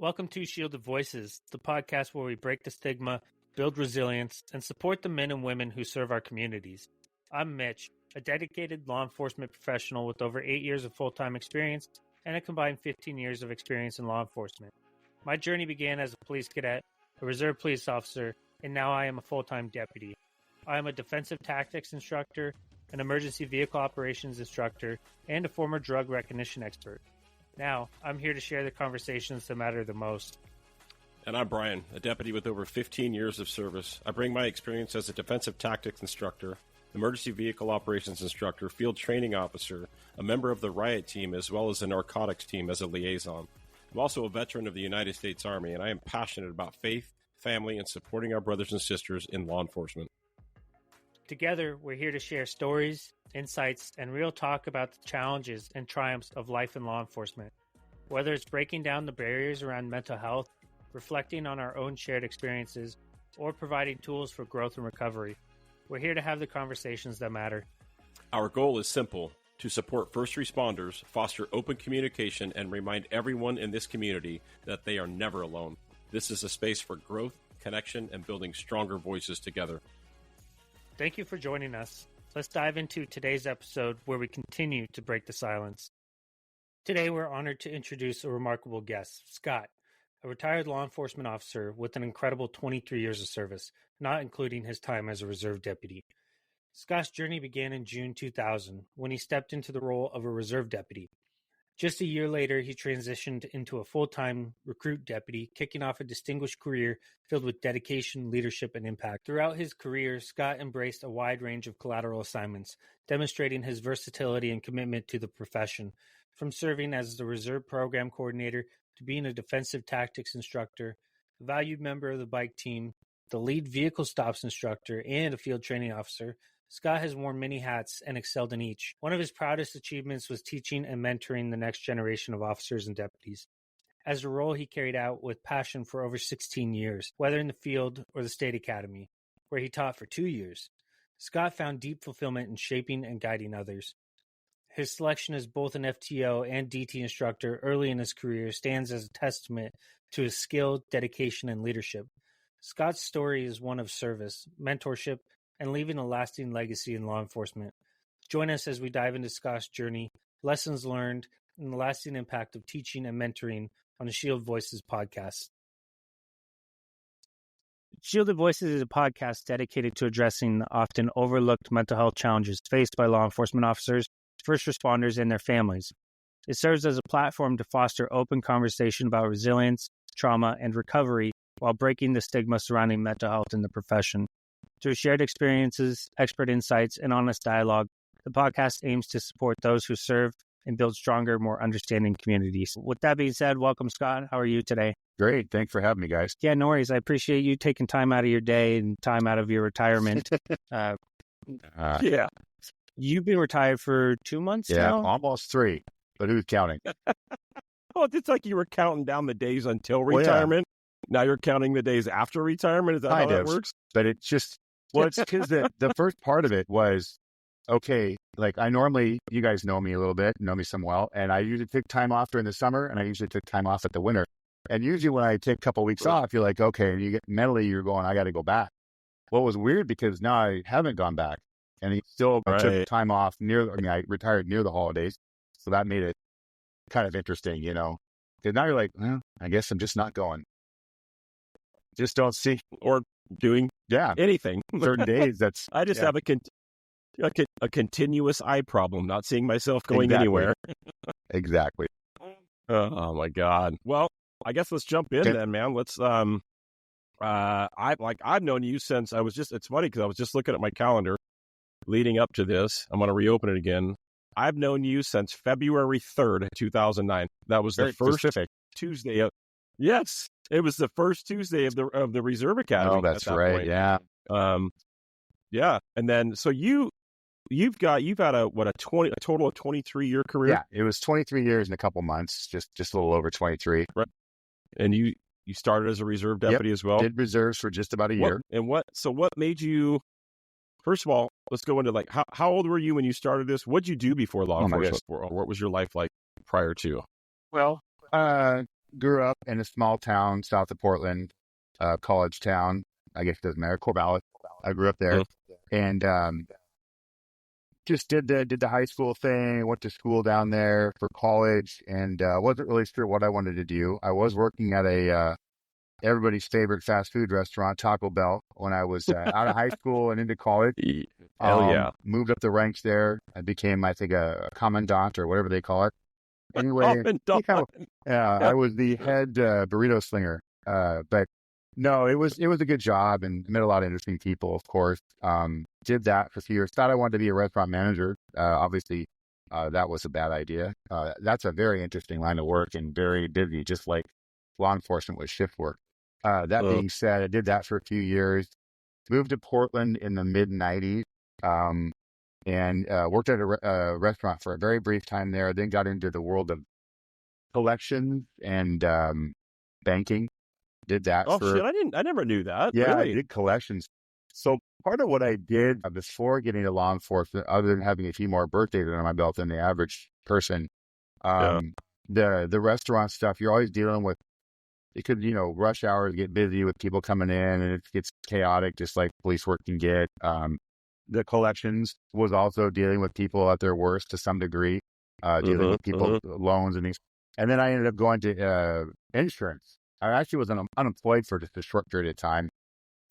Welcome to Shielded Voices, the podcast where we break the stigma, build resilience, and support the men and women who serve our communities. I'm Mitch, a dedicated law enforcement professional with over 8 years of full-time experience and a combined 15 years of experience in law enforcement. My journey began as a police cadet, a reserve police officer, and now I am a full-time deputy. I am a defensive tactics instructor, an emergency vehicle operations instructor, and a former drug recognition expert. Now, I'm here to share the conversations that matter the most. And I'm Brian, a deputy with over 15 years of service. I bring my experience as a defensive tactics instructor, emergency vehicle operations instructor, field training officer, a member of the riot team, as well as a narcotics team as a liaison. I'm also a veteran of the United States Army, and I am passionate about faith, family, and supporting our brothers and sisters in law enforcement. Together, we're here to share stories, insights, and real talk about the challenges and triumphs of life in law enforcement. Whether it's breaking down the barriers around mental health, reflecting on our own shared experiences, or providing tools for growth and recovery, we're here to have the conversations that matter. Our goal is simple: to support first responders, foster open communication, and remind everyone in this community that they are never alone. This is a space for growth, connection, and building stronger voices together. Thank you for joining us. Let's dive into today's episode where we continue to break the silence. Today, we're honored to introduce a remarkable guest, Scott, a retired law enforcement officer with an incredible 23 years of service, not including his time as a reserve deputy. Scott's journey began in June 2000 when he stepped into the role of a reserve deputy. Just a year later, he transitioned into a full-time recruit deputy, kicking off a distinguished career filled with dedication, leadership, and impact. Throughout his career, Scott embraced a wide range of collateral assignments, demonstrating his versatility and commitment to the profession. From serving as the reserve program coordinator to being a defensive tactics instructor, a valued member of the bike team, the lead vehicle stops instructor, and a field training officer, Scott has worn many hats and excelled in each. One of his proudest achievements was teaching and mentoring the next generation of officers and deputies. As a role he carried out with passion for over 16 years, whether in the field or the state academy, where he taught for 2 years. Scott found deep fulfillment in shaping and guiding others. His selection as both an FTO and DT instructor early in his career stands as a testament to his skill, dedication, and leadership. Scott's story is one of service, mentorship, and leaving a lasting legacy in law enforcement. Join us as we dive into Scott's journey, lessons learned, and the lasting impact of teaching and mentoring on the Shielded Voices podcast. Shielded Voices is a podcast dedicated to addressing the often overlooked mental health challenges faced by law enforcement officers, first responders, and their families. It serves as a platform to foster open conversation about resilience, trauma, and recovery while breaking the stigma surrounding mental health in the profession. Through shared experiences, expert insights, and honest dialogue, the podcast aims to support those who serve and build stronger, more understanding communities. With that being said, welcome, Scott. How are you today? Great. Thanks for having me, guys. Yeah, no worries. I appreciate you taking time out of your day and time out of your retirement. Yeah. You've been retired for 2 months now? Yeah, almost 3, but who's counting? Oh, it's like you were counting down the days until retirement. Now you're counting the days after retirement? Is that how that works? But it's just, it's because the first part of it was, okay, like you guys know me a little bit, know me some well, and I usually take time off during the summer, and I usually take time off at the winter. And usually when I take a couple of weeks off, you're like, okay, and you get mentally, you're going, I got to go back. Well, it was weird because now I haven't gone back, and I took time off I retired near the holidays, so that made it kind of interesting, because now you're like, well, I guess I'm just not going. Just don't see or doing anything. Certain days I just have a continuous eye problem, not seeing myself going anywhere. Exactly. Oh my God. Well, I guess let's jump in then, man. Let's I've known you since it's funny because I was just looking at my calendar leading up to this. I'm going to reopen it again. I've known you since February 3rd, 2009. That was the first Tuesday. Yes, it was the first Tuesday of the Reserve Academy. Oh, that's right. Point. Yeah. Yeah. And then, so you've had a total of 23-year career? Yeah, it was 23 years in a couple months, just a little over 23. Right. And you started as a reserve deputy as well? Did reserves for just about a year. So what made you, first of all, let's go into how old were you when you started this? What'd you do before law enforcement? Or what was your life like prior to? Well, grew up in a small town south of Portland, college town. I guess it doesn't matter. Corvallis. I grew up there, and just did the high school thing. Went to school down there for college, and wasn't really sure what I wanted to do. I was working at a everybody's favorite fast food restaurant, Taco Bell, when I was out of high school and into college. Hell yeah. Moved up the ranks there. I became, I think, a commandant or whatever they call it. Anyway, I was the head burrito slinger. But no, it was a good job and met a lot of interesting people, of course. Did that for a few years. Thought I wanted to be a restaurant manager. Obviously, that was a bad idea. That's a very interesting line of work and very busy, just like law enforcement with shift work. That being said, I did that for a few years. Moved to Portland in the mid-'90s. And worked at a restaurant for a very brief time there. Then got into the world of collections and banking. Did that. Shit! I never knew that. Yeah, really? I did collections. So part of what I did before getting to law enforcement, other than having a few more birthdays under my belt than the average person, the restaurant stuff, you're always dealing with. It could, rush hours get busy with people coming in, and it gets chaotic, just like police work can get. The collections was also dealing with people at their worst to some degree, dealing with people, loans and things. And then I ended up going to insurance. I actually was unemployed for just a short period of time,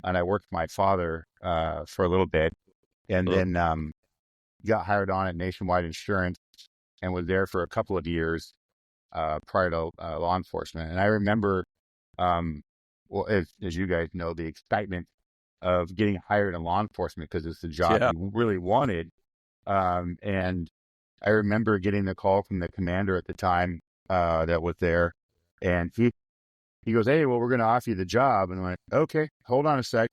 and I worked with my father for a little bit, and then got hired on at Nationwide Insurance and was there for a couple of years prior to law enforcement. And I remember, as you guys know, the excitement of getting hired in law enforcement because it's a job you really wanted. And I remember getting the call from the commander at the time that was there. And he goes, "Hey, well, we're going to offer you the job." And I'm like, "Okay, hold on a sec."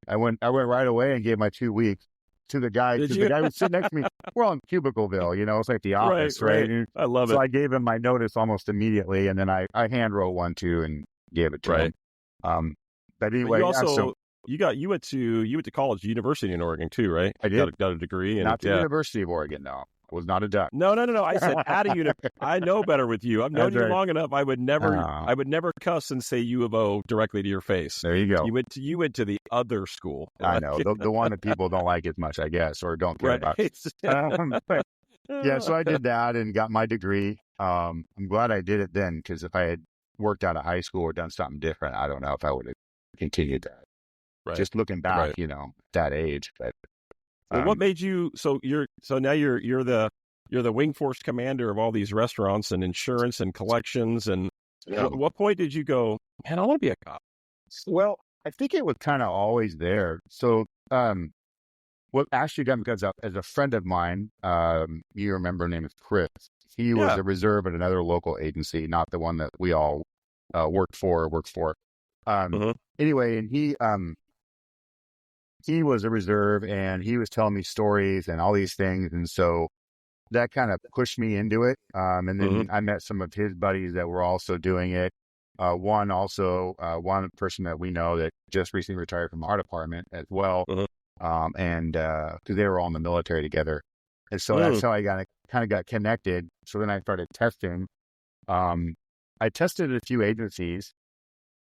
I went right away and gave my 2 weeks to the guy. The guy was sitting next to me. We're on Cubicleville, it's like the office, right? I love it. So I gave him my notice almost immediately. And then I hand wrote one too and gave it to him. But anyway, you went to college, university in Oregon too, right? I did. Got a degree. And, not the University of Oregon, no. I was not a duck. No. I said at a university. I know better with you. I've known you long enough. I would never cuss and say U of O directly to your face. There you go. You went to the other school. I know the one that people don't like as much, I guess, or don't care about. But, so I did that and got my degree. I'm glad I did it then, because if I had worked out of high school or done something different, I don't know if I would have continued that. Right. Just looking back, that age. But what made you? So now you're the wing force commander of all these restaurants and insurance and collections. And what point did you go, man, I want to be a cop? Well, I think it was kind of always there. So, what actually got me, because as a friend of mine, you remember, her name is Chris. He was a reserve at another local agency, not the one that we all worked for. Anyway, and he was a reserve, and he was telling me stories and all these things. And so that kind of pushed me into it. And then I met some of his buddies that were also doing it. One person that we know that just recently retired from our department as well. And because they were all in the military together. And so that's how I kind of got connected. So then I started testing. I tested at a few agencies,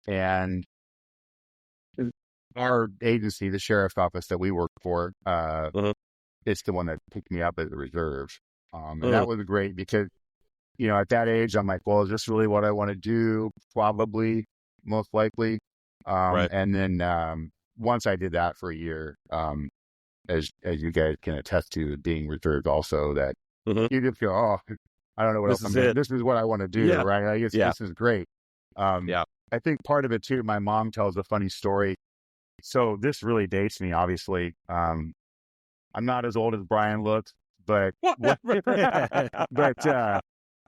and our agency, the sheriff's office that we work for, it's the one that picked me up as a reserve. And that was great because, at that age, I'm like, well, is this really what I want to do? Probably, most likely. And then once I did that for a year, as you guys can attest to, being reserved also, that you just go, oh, I don't know what else I'm doing. This is what I want to do, right? I guess this is great. I think part of it too, my mom tells a funny story. So this really dates me, obviously. I'm not as old as Brian looks, but for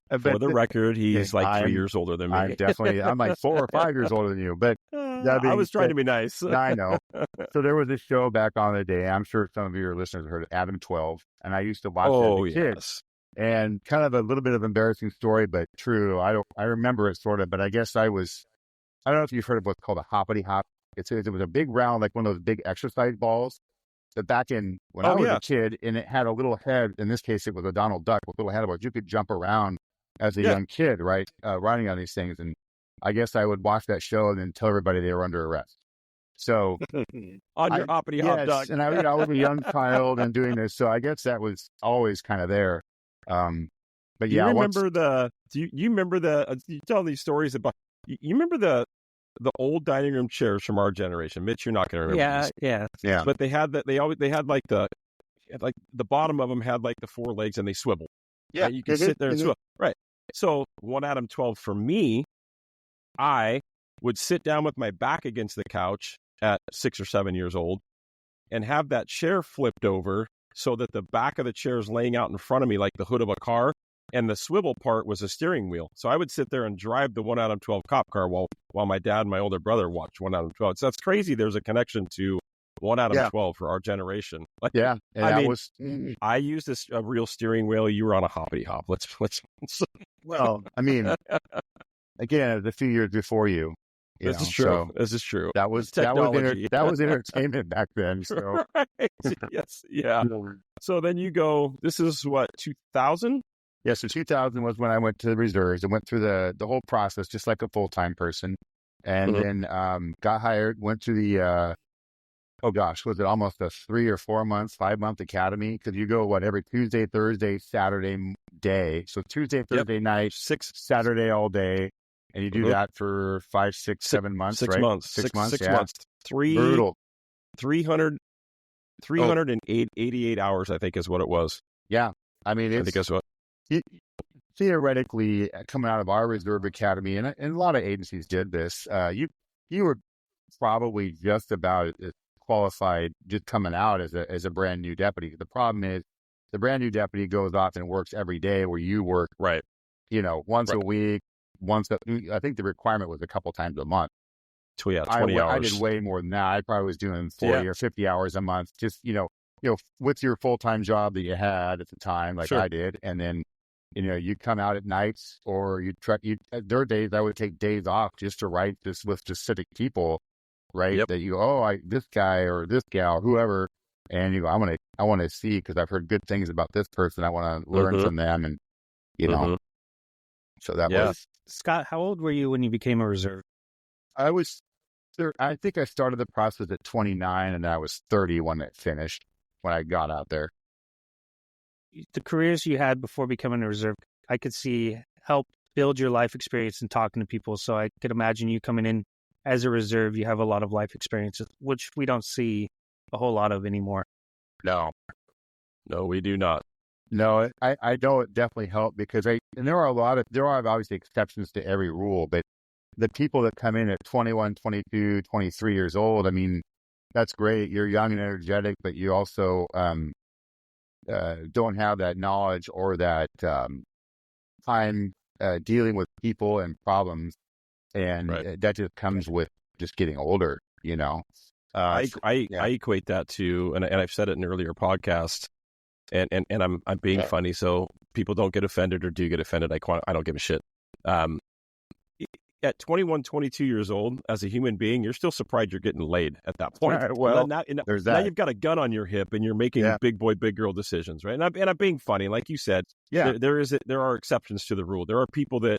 the record, he's like 3 years older than me. I'm like 4 or 5 years older than you, but I was trying to be nice. I know. So there was this show back on the day. I'm sure some of your listeners heard of Adam 12, and I used to watch it as a kid. And kind of a little bit of embarrassing story, but true. I remember it sort of, but I guess I don't know if you've heard of what's called a hoppity hop. It was a big round, like one of those big exercise balls. But back when I was a kid, and it had a little head. In this case, it was a Donald Duck with a little head about. You could jump around as a young kid, right, riding on these things. And I guess I would watch that show and then tell everybody they were under arrest. So on your hoppity hop, Doug. and I was a young child and doing this, so I guess that was always kind of there. But do you remember you remember you tell these stories about, you remember the old dining room chairs from our generation? Mitch, you're not going to remember. Yeah. But they had like the bottom of them had like the 4 legs and they swivel. Yeah. Right? You can sit there and swivel. Right. So 1 Adam 12 for me, I would sit down with my back against the couch at 6 or 7 years old and have that chair flipped over so that the back of the chair is laying out in front of me like the hood of a car, and the swivel part was a steering wheel. So I would sit there and drive the 1 Adam 12 cop car while my dad and my older brother watched 1 Adam 12. So that's crazy. There's a connection to 1 Adam 12 for our generation. Like, yeah. And I used a real steering wheel. You were on a hoppity hop. Let's. Well, I mean, again, it was a few years before you. This is true. So this is true. That was entertainment back then. So right. Yes, yeah. So then you go. This is what, 2000? Yeah. So 2000 was when I went to the reserves. I went through the whole process just like a full-time person, and then got hired. Went to the was it almost a 3 or 4 months, 5-month academy? Because you go every Tuesday, Thursday, Saturday day. So Tuesday, Thursday night, 6 Saturday all day. And you do that for 5, 6, 7 months, 6 right? months. 6 months. 6 months. Brutal. 388 hours, I think, is what it was. Yeah. I mean, I think that's what. Theoretically, coming out of our reserve academy, and a lot of agencies did this, you were probably just about as qualified just coming out as a brand new deputy. The problem is the brand new deputy goes off and works every day where you work, right? Once a week. I think the requirement was a couple times a month. 20 hours. I did way more than that. I probably was doing 40 or 50 hours a month, just, with your full-time job that you had at the time, like I did. And then, you come out at nights, or there are days I would take days off just to write this with specific people, right? Yep. That you go, this guy or this gal, whoever, and you go, I want to see, because I've heard good things about this person. I want to learn from them, and, so that was. Scott, how old were you when you became a reserve? I was there. I think I started the process at 29, and I was 30 when it finished, when I got out there. The careers you had before becoming a reserve, I could see help build your life experience and talking to people. So I could imagine you coming in as a reserve, you have a lot of life experiences, which we don't see a whole lot of anymore. No, we do not. No, I know it definitely helped, because there are obviously exceptions to every rule, but the people that come in at 21, 22, 23 years old, I mean, that's great. You're young and energetic, but you also don't have that knowledge or that time dealing with people and problems, and that just comes with just getting older. I equate that to, and I've said it in earlier podcasts. And I'm being funny, so people don't get offended, or do get offended. I don't give a shit. At 21, 22 years old, as a human being, you're still surprised you're getting laid at that point. There's that. Now you've got a gun on your hip, and you're making big boy, big girl decisions, right? And I'm being funny, like you said. Yeah, there are exceptions to the rule. There are people that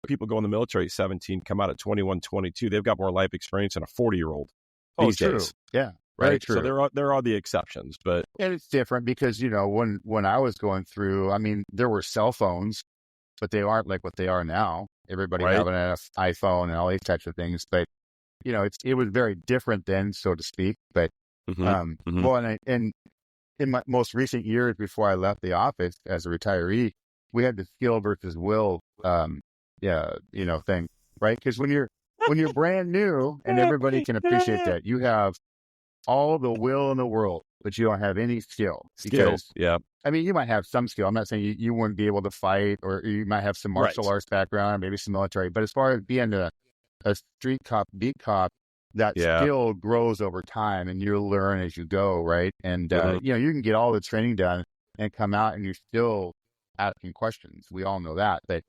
people go in the military at 17, come out at 21, 22. They've got more life experience than a 40-year-old these days. Yeah. Right. Very true. So there are the exceptions, but it's different because, when I was going through, I mean, there were cell phones, but they aren't like what they are now. Everybody having an iPhone and all these types of things, but it was very different then, so to speak. But well, and in my most recent years before I left the office as a retiree, we had the skill versus will, thing, right? Because when you're brand new, and everybody can appreciate that, you have all the will in the world, but you don't have any skill. Because, I mean, you might have some skill. I'm not saying you wouldn't be able to fight, or you might have some martial arts background, maybe some military. But as far as being a street cop, beat cop, that skill grows over time, and you learn as you go, right? And, you can get all the training done and come out, and you're still asking questions. We all know that. But,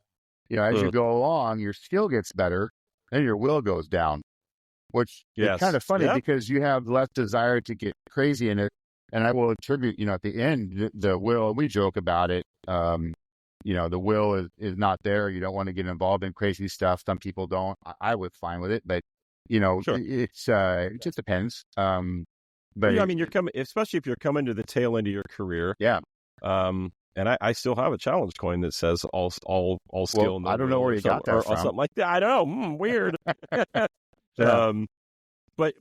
as you go along, your skill gets better, and your will goes down. Which is kind of funny because you have less desire to get crazy in it. And I will attribute, at the end, the will, we joke about it, the will is not there. You don't want to get involved in crazy stuff. Some people don't. I was fine with it, but Sure. it just depends. But Yeah, I mean, you're coming, especially if you're coming to the tail end of your career. yeah. And I still have a challenge coin that says all skill. Well, No I don't know will, where you got that or from. something like that. I don't know. Weird. Yeah. But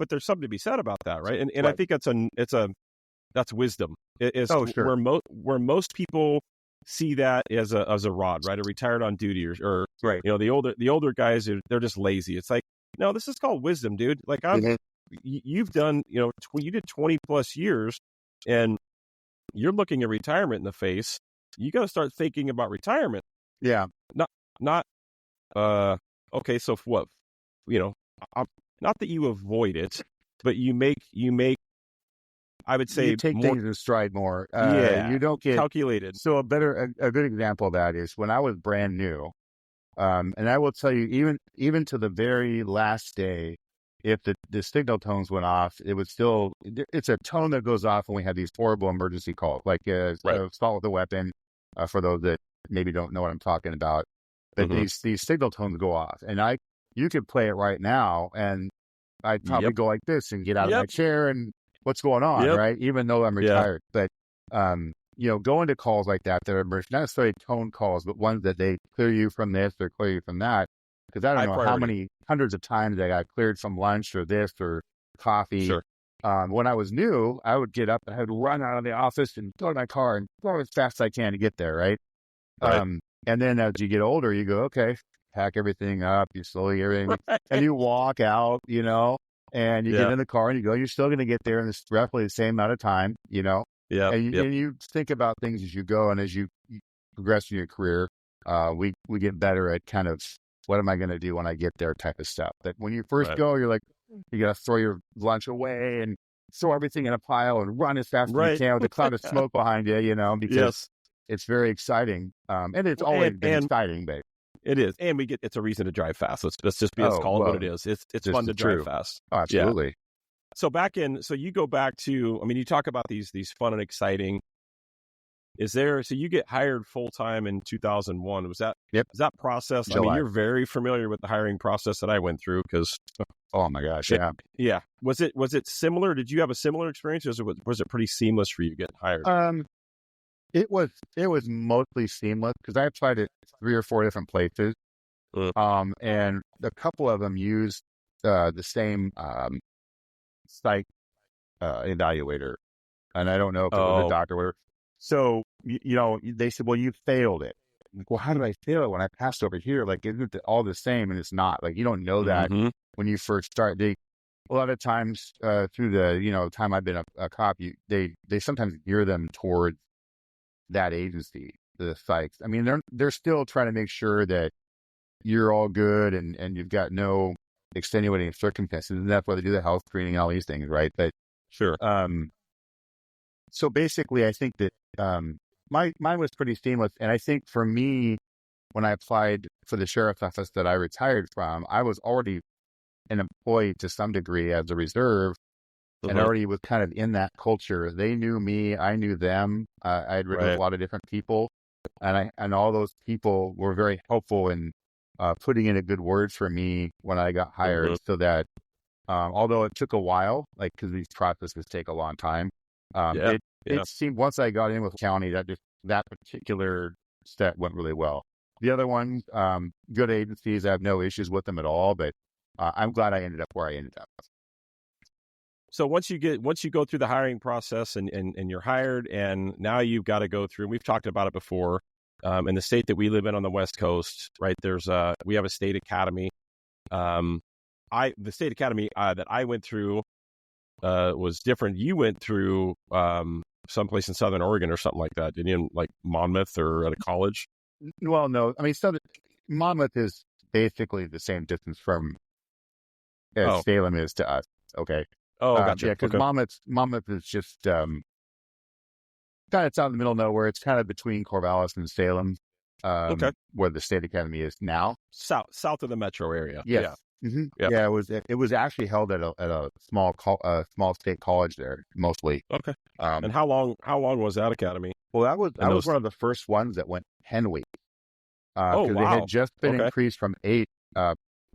there's something to be said about that, right? And I Right. think that's wisdom. Oh, sure. Where most people see that as a rod, right? A retired on duty or Right. the older guys they're just lazy. It's like, no, this is called wisdom, dude. Like you've done, you did 20 plus years, and you're looking at retirement in the face. You got to start thinking about retirement. Yeah. Not okay. So what? Not that you avoid it, but you make. I would say You take more, things in stride more. yeah, You don't get calculated. So a good example of that is when I was brand new, and I will tell you, even to the very last day, if the signal tones went off, it was still, it's a tone that goes off when we have these horrible emergency calls, like Right. assault with a weapon, for those that maybe don't know what I'm talking about. But Mhm. these signal tones go off, and you could play it right now, and I'd probably Yep. go like this and get out of my Yep. chair and what's going on, Yep. right? Even though I'm Yeah. retired. But going to calls like that are not necessarily tone calls, but ones that they clear you from this or clear you from that. Because I don't High know how priority. many hundreds of times I got cleared from lunch or this or coffee. Sure. When I was new, I would get up and I would run out of the office and go to my car and go as fast as I can to get there, right? Right. And then as you get older, you go, okay, pack everything up, you slowly get everything, and you walk out, and you get Yeah. in the car and you go, you're still going to get there in this roughly the same amount of time, Yeah. and Yep. you think about things as you go and as you progress in your career. We get better at kind of what am I going to do when I get there type of stuff. But when you first Right. go, you're like, you got to throw your lunch away and throw everything in a pile and run as fast as Right. you can with a cloud of smoke behind you, because Yes. it's very exciting. And it's always been exciting, but It is, and it's a reason to drive fast. Let's call it what it is. It's just fun to drive true. fast. Oh, absolutely. Yeah. So you go back to, I mean, you talk about these fun and exciting. So you get hired full time in 2001. Was that? Yep. Was that process? July. I mean, you're very familiar with the hiring process that I went through because. Oh my gosh, yeah. Yeah. Was it similar? Did you have a similar experience, or was it pretty seamless for you getting hired? It was mostly seamless because I applied at 3 or 4 different places. And a couple of them used the same psych evaluator, and I don't know if it was a doctor or whatever. So they said, well, you failed it. I'm like, well, how did I fail it when I passed over here? Like, isn't it all the same? And it's not. Like, you don't know that when you first start. A lot of times through the time I've been a cop, they sometimes gear them towards that agency, the psychs. I mean, they're still trying to make sure that you're all good and you've got no extenuating circumstances, and that's why they do the health screening and all these things, right? But Sure. So basically, I think that mine was pretty seamless, and I think for me, when I applied for the sheriff's office that I retired from, I was already an employee to some degree as a reserve, and already was kind of in that culture. They knew me, I knew them. I had ridden with a lot of different people, and all those people were very helpful in putting in a good word for me when I got hired, so that although it took a while, like because these processes take a long time, it seemed once I got in with county that particular step went really well. The other ones, good agencies, I have no issues with them at all, but I'm glad I ended up where I ended up. So once you go through the hiring process and you're hired, and now you've got to go through, and we've talked about it before, in the state that we live in on the West Coast, right? We have a state academy. The state academy that I went through was different. You went through someplace in Southern Oregon or something like that, didn't you? Like Monmouth or at a college? Well, no. I mean, Monmouth is basically the same distance from as Salem is to us. Okay. Oh, gotcha. Yeah, because Monmouth is just kind of out in the middle of nowhere. It's kind of between Corvallis and Salem, where the state academy is now. South of the metro area. Yes. Yeah. Mm-hmm. Yep. Yeah, it was actually held at a small state college there, mostly. Okay. And how long was that academy? Well, And I was those. one of the first ones that went 10 weeks Oh, because they had wow. just been Okay. increased from 8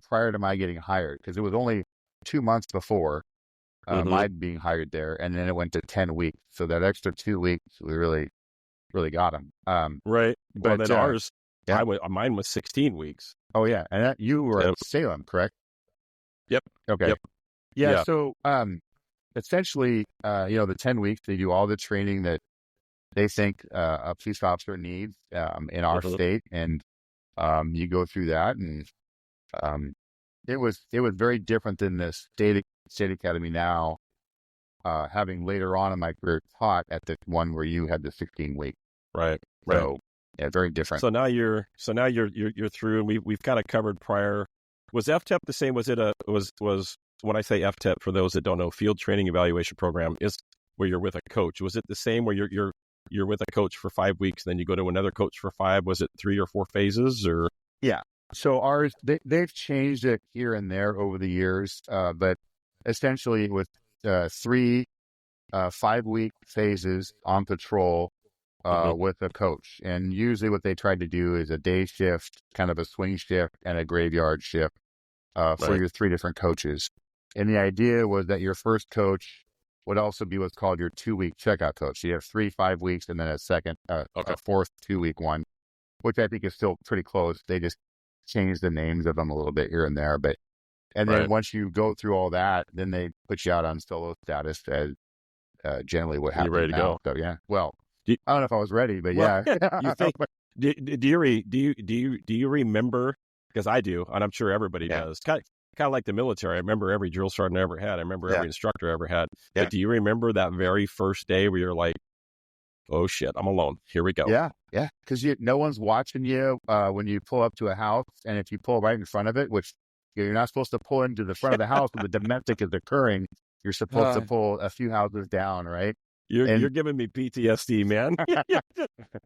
prior to my getting hired, because it was only 2 months before Mm-hmm. my being hired there, and then it went to 10 weeks. So that extra 2 weeks, we really got them. Right. Well, But then ours, yeah, mine was 16 weeks. oh yeah, and you were Yep. at Salem, correct? Yep. Okay, Yep. yeah. Yeah. So essentially, the 10 weeks, they do all the training that they think a police officer needs in our Mm-hmm. state, and you go through that, and um, it was very different than the state academy now. Having later on in my career taught at the one where you had the 16 week, Right. Right. so yeah, very different. So now you're through, and we've kind of covered prior. Was FTEP the same? Was it was when I say FTEP, for those that don't know, Field Training Evaluation Program, is where you're with a coach. Was it the same where you're with a coach for 5 weeks, then you go to another coach for 5? Was it 3 or 4 phases, or? Yeah. So ours, they've changed it here and there over the years, but essentially with 3 5-week phases on patrol Mm-hmm. with a coach. And usually what they tried to do is a day shift, kind of a swing shift, and a graveyard shift for Right. your 3 different coaches. And the idea was that your first coach would also be what's called your 2-week checkout coach. So you have 3 5 weeks and then Okay. a fourth 2-week one, which I think is still pretty close. They just changed the names of them a little bit here and there. And then Right. once you go through all that, then they put you out on solo status as generally what And you're ready happens to now. go. So yeah, well, Do you, I don't know if I was ready, but well, yeah. you think? Do you remember? Because I do, and I'm sure everybody Yeah. does. Kind of like the military. I remember every drill sergeant I ever had. I remember Yeah. every instructor I ever had. Yeah. But do you remember that very first day where you're like, "Oh shit, I'm alone. Here we go." Yeah, yeah, because no one's watching you when you pull up to a house, and if you pull right in front of it, which you're not supposed to pull into the front of the house when the domestic is occurring, you're supposed to pull a few houses down, right? You're giving me PTSD, man.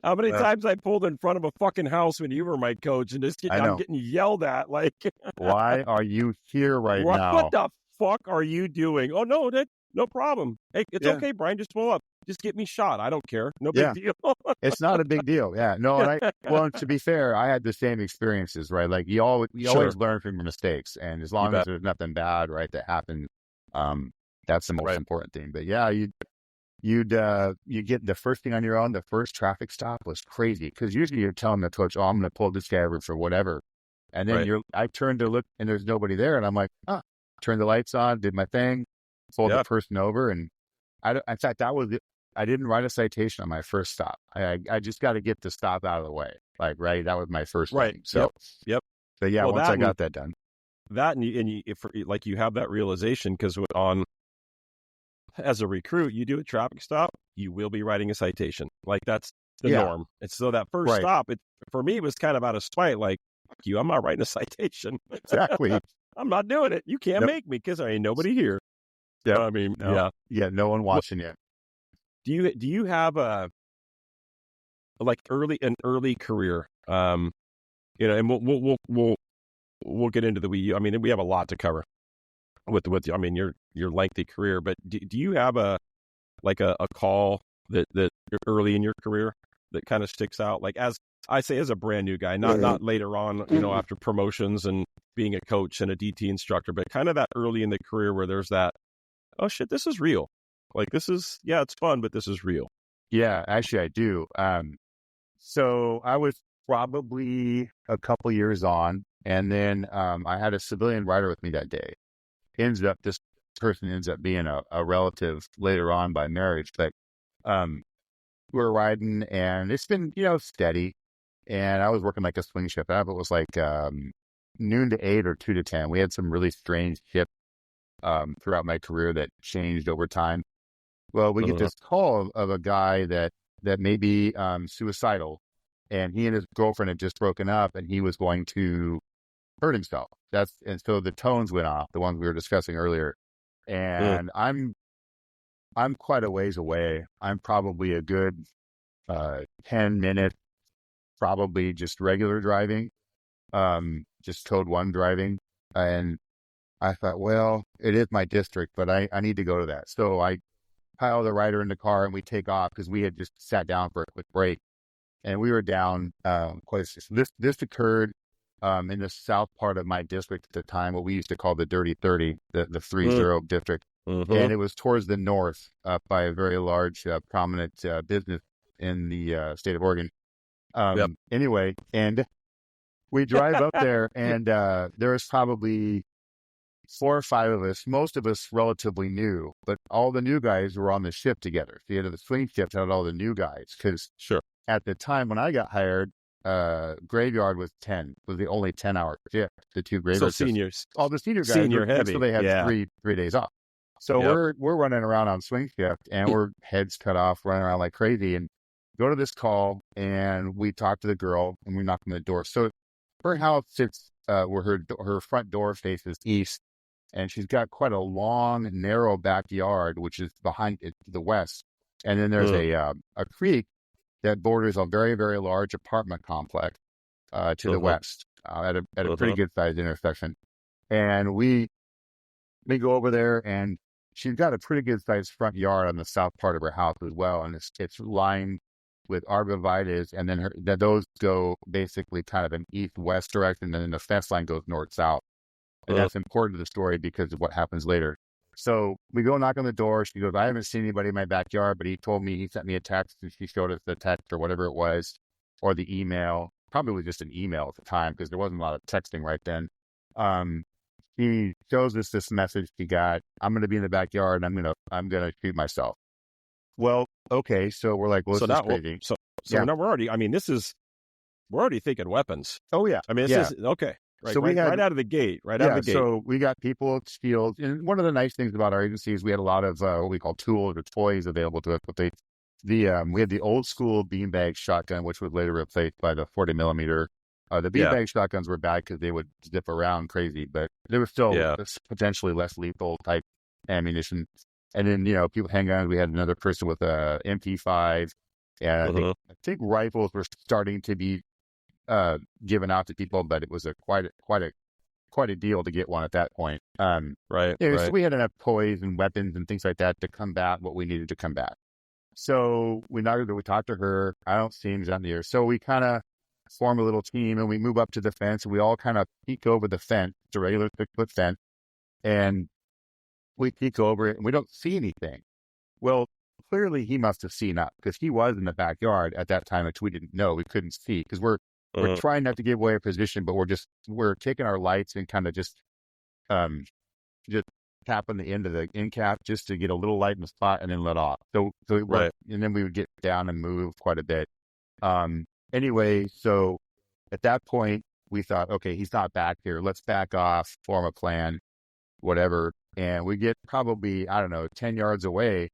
How many times I pulled in front of a fucking house when you were my coach, and I'm getting yelled at, like, why are you here right now? What the fuck are you doing? Oh no, no problem. Hey, it's okay, Brian. Just pull up. Just get me shot. I don't care. No big deal. It's not a big deal. Yeah, no. And to be fair, I had the same experiences, right? Like you always learn from your mistakes, and as long as there's nothing bad, right, that happens, that's the most important thing. But yeah, you get the first thing on your own. The first traffic stop was crazy because usually you're telling the coach, "Oh, I'm going to pull this guy over for whatever," and then I turned to look, and there's nobody there, and I'm like, turned the lights on, did my thing, pulled the person over, and in fact, I didn't write a citation on my first stop. I just got to get the stop out of the way. Like, right, that was my first thing. So, yep. But yeah, once I got that done, if you have that realization, because as a recruit, you do a traffic stop, you will be writing a citation. Like that's the norm. And so that first stop, for me, it was kind of out of spite. Like, fuck you, I'm not writing a citation. Exactly. I'm not doing it. You can't make me because there ain't nobody here. Yeah. I mean, no one watching you. Do you have an early career? And we'll get into the I mean, we have a lot to cover with I mean, your lengthy career, but do you have a call that early in your career that kind of sticks out? Like, as I say, as a brand new guy, not later on, after promotions and being a coach and a DT instructor, but kind of that early in the career where there's that, oh shit, this is real. Like, this is, it's fun, but this is real. Yeah, actually I do. So I was probably a couple years on, and then I had a civilian rider with me that day. This person ends up being a relative later on by marriage, but we're riding, and it's been, steady. And I was working like a swing shift. It was like noon to 8 or 2 to 10. We had some really strange shifts throughout my career that changed over time. Well, we get this call of a guy that may be suicidal, and he and his girlfriend had just broken up, and he was going to hurt himself. And so the tones went off, the ones we were discussing earlier. And I'm quite a ways away. I'm probably a good 10 minutes, probably just regular driving, just code 1 driving. And I thought, well, it is my district, but I need to go to that. So I pile the rider in the car and we take off because we had just sat down for a quick break. And we were down quite a, this occurred in the south part of my district at the time, what we used to call the Dirty 30, the 30 district. Mm-hmm. And it was towards the north by a very large, prominent business in the state of Oregon. Anyway, and we drive up there, and there was probably 4 or 5 of us, most of us relatively new, but all the new guys were on the shift together. So you had the swing shift had all the new guys, because at the time when I got hired, graveyard was the only 10-hour shift. The 2 graveyard so seniors, shifts. All the senior guys senior were heavy. So they had three days off. So we're running around on swing shift, and we're heads cut off, running around like crazy, and go to this call, and we talk to the girl, and we knock on the door. So her house sits where her front door faces east, and she's got quite a long, narrow backyard, which is behind it to the west. And then there's a creek that borders a very, very large apartment complex to the west at a pretty good sized intersection. And we go over there, and she's got a pretty good sized front yard on the south part of her house as well. And it's lined with arborvitaes, and then those go basically kind of an east-west direction, and then the fence line goes north-south. And that's important to the story because of what happens later. So we go knock on the door. She goes, I haven't seen anybody in my backyard, but he sent me a text, and she showed us the text or whatever it was, or the email. Probably was just an email at the time because there wasn't a lot of texting right then. He shows us this message he got. I'm going to be in the backyard, and I'm going to shoot myself. Well, okay. So we're like, well, this is crazy. So now we're already thinking weapons. Oh yeah. I mean, this is okay. Right, so right out of the gate, out of the gate. So we got people at field. And one of the nice things about our agency is we had a lot of what we call tools or toys available to us. But we had the old school beanbag shotgun, which was later replaced by the 40 millimeter. The beanbag shotguns were bad because they would zip around crazy, but there was still potentially less lethal type ammunition. And then, people handguns, we had another person with a MP5. And I think rifles were starting to be given out to people, but it was quite a deal to get one at that point. Right. So we had enough toys and weapons and things like that to combat what we needed to combat. So we talked to her. I don't see him down here. So we kind of form a little team, and we move up to the fence, and we all kind of peek over the fence. It's a regular 6-foot fence, and we peek over it, and we don't see anything. Well, clearly he must have seen us because he was in the backyard at that time, which we didn't know. We couldn't see because we're trying not to give away our position, but we're taking our lights and kind of just tapping the end of the end cap just to get a little light in the spot and then let off. So and then we would get down and move quite a bit. Anyway, so at that point we thought, okay, he's not back here. Let's back off, form a plan, whatever. And we get probably, 10 yards away.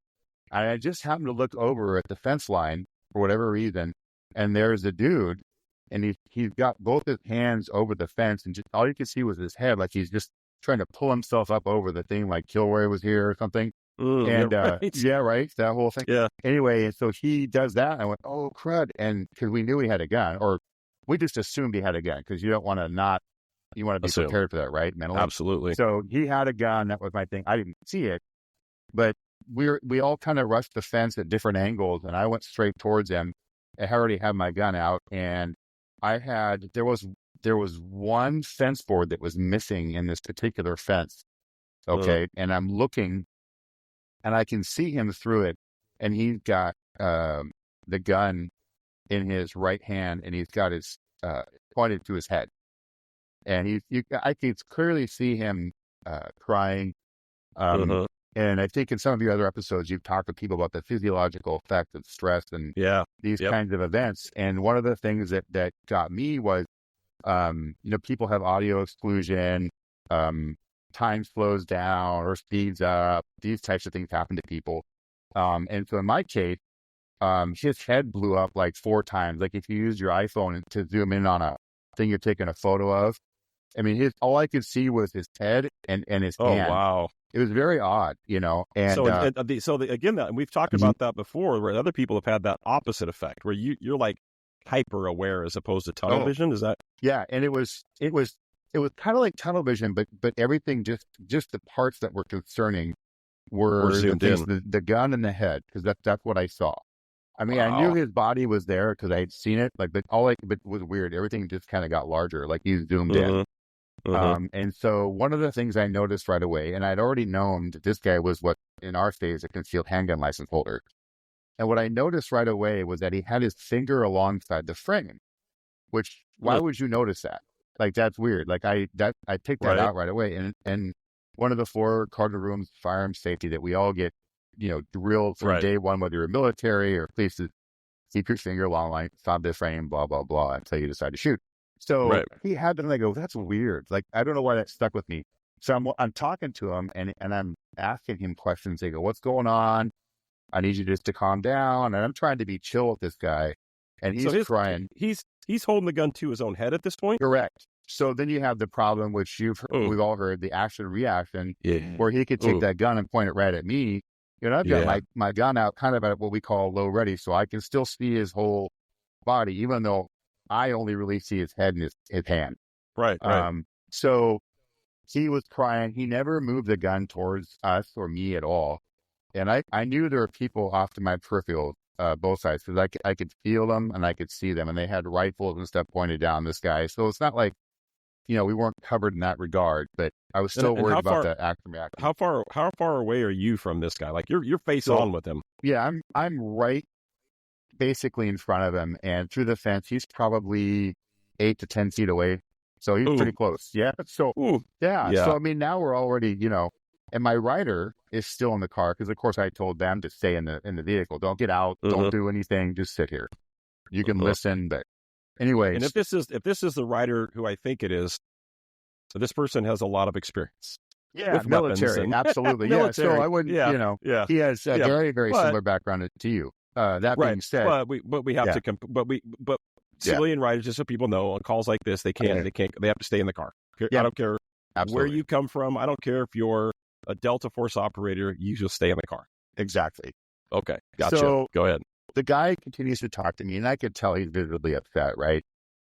And I just happened to look over at the fence line for whatever reason. And there's a dude, and he's got both his hands over the fence, and just all you could see was his head, like he's just trying to pull himself up over the thing, like Kilroy was here or something. And that whole thing. Yeah. Anyway, and so he does that, and I went, oh crud, and because we knew he had a gun, or we just assumed he had a gun, because you don't want to you want to be prepared for that, right? Mentally. Absolutely. So he had a gun. That was my thing. I didn't see it, but we all kind of rushed the fence at different angles, and I went straight towards him. I already had my gun out, and there was one fence board that was missing in this particular fence. Okay. And I'm looking, and I can see him through it, and he's got the gun in his right hand, and he's got his pointed to his head, and I can clearly see him crying. And I think in some of your other episodes, you've talked to people about the physiological effect of stress and these kinds of events. And one of the things that got me was, people have audio exclusion, time slows down or speeds up. These types of things happen to people. And so in my case, his head blew up like 4 times. Like if you use your iPhone to zoom in on a thing you're taking a photo of, I mean, all I could see was his head and his hand. Oh, wow. It was very odd, And so again, we've talked about that before, where other people have had that opposite effect, where you're like hyper aware as opposed to tunnel vision. Is that? Yeah, and it was kind of like tunnel vision, but everything just the parts that were concerning were the zoomed things, in. the gun and the head, because that's what I saw. I mean, I knew Wow. his body was there because I had seen it, like, but but was weird. Everything just kind of got larger, like he zoomed in. And so one of the things I noticed right away, and I'd already known that this guy was what in our state is a concealed handgun license holder. And what I noticed right away was that he had his finger alongside the frame, which why would you notice that? Like, that's weird. Like I picked that out right away. And one of the 4 cardinal rooms, firearm safety that we all get, drilled from day one, whether you're military or police, is keep your finger alongside the frame, blah, blah, blah, until you decide to shoot. So he had them, and I go, that's weird. Like, I don't know why that stuck with me. So I'm talking to him and I'm asking him questions. They go, what's going on? I need you just to calm down. And I'm trying to be chill with this guy. And he's crying. He's holding the gun to his own head at this point? Correct. So then you have the problem, which we've all heard, the action reaction, where he could take that gun and point it right at me. I've got my gun out kind of at what we call low ready, so I can still see his whole body, even though I only really see his head and his hand. Right. So he was crying. He never moved the gun towards us or me at all. And I knew there were people off to my peripheral, both sides, because I could feel them and I could see them, and they had rifles and stuff pointed down this guy. So it's not like, we weren't covered in that regard, but I was still worried about the action reaction. How far away are you from this guy? Like you're face on with him. Yeah, I'm right basically in front of him, and through the fence, he's probably 8 to 10 feet away. So he's pretty close. Yeah. So, yeah. So, I mean, now we're already, and my rider is still in the car because, of course, I told them to stay in the vehicle. Don't get out. Don't do anything. Just sit here. You can listen, but anyway. And if this is the rider who I think it is, so this person has a lot of experience. Yeah, with military, absolutely. Military. Yeah, so I wouldn't, he has a very, very similar background to you. That being said, but we have to, but civilian riders, just so people know, on calls like this, they have to stay in the car. I don't care where you come from. I don't care if you're a Delta Force operator, you just stay in the car. Exactly. Okay, gotcha. So go ahead. The guy continues to talk to me, and I could tell he's visibly upset, right?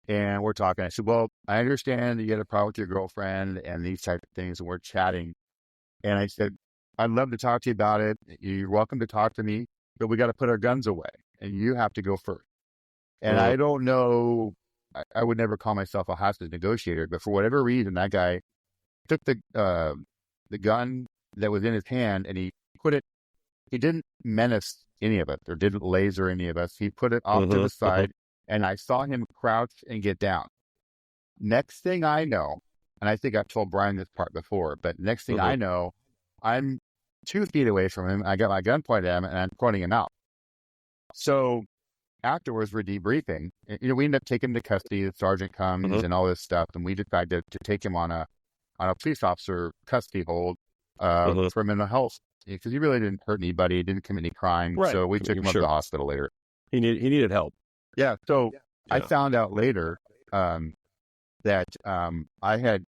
And we're talking. I said, well, I understand that you had a problem with your girlfriend and these types of things, and we're chatting. And I said, I'd love to talk to you about it. You're welcome to talk to me, but we got to put our guns away, and you have to go first. And I don't know, I would never call myself a hostage negotiator, but for whatever reason, that guy took the gun that was in his hand, and he didn't menace any of us or didn't laser any of us. He put it off to the side, and I saw him crouch and get down. Next thing I know, and I think I've told Brian this part before, but next thing I know, I'm 2 feet away from him. I got my gun pointed at him, and I'm pointing him out. So afterwards, we're debriefing. We end up taking him to custody. The sergeant comes and all this stuff, and we decided to take him on a police officer custody hold for mental health, because he really didn't hurt anybody. He didn't commit any crime. Right. So we took him up to the hospital later. He needed help. Yeah. So I found out later that I had,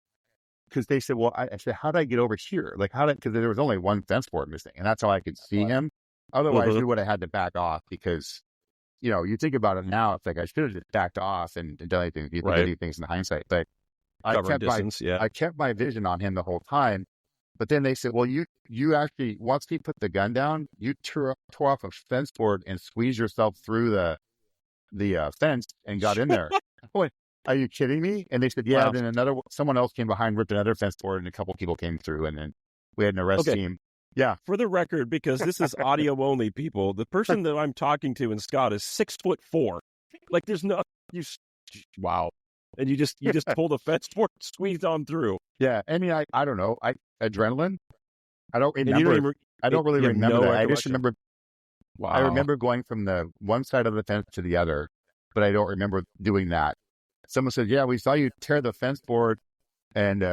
because they said, well, I said, how did I get over here? Like, because there was only one fence board missing, and that's how I could see him. Otherwise, we would have had to back off, because, you think about it now, it's like I should have just backed off and done anything. You can do things in hindsight, but I kept my vision on him the whole time. But then they said, well, you actually, once he put the gun down, you tore off a fence board and squeezed yourself through the fence and got in there. Wait, are you kidding me? And they said, yeah. Wow. Then someone else came behind, ripped another fence board, and a couple people came through, and then we had an arrest team. Yeah. For the record, because this is audio only, people, the person that I'm talking to in Scott is 6'4". Like, there's no, wow. And you just pulled a fence board, squeezed on through. Yeah. I mean, I don't know. Adrenaline. I don't remember. I don't really remember that. I just remember. Wow. I remember going from the one side of the fence to the other, but I don't remember doing that. Someone said, yeah, we saw you tear the fence board, and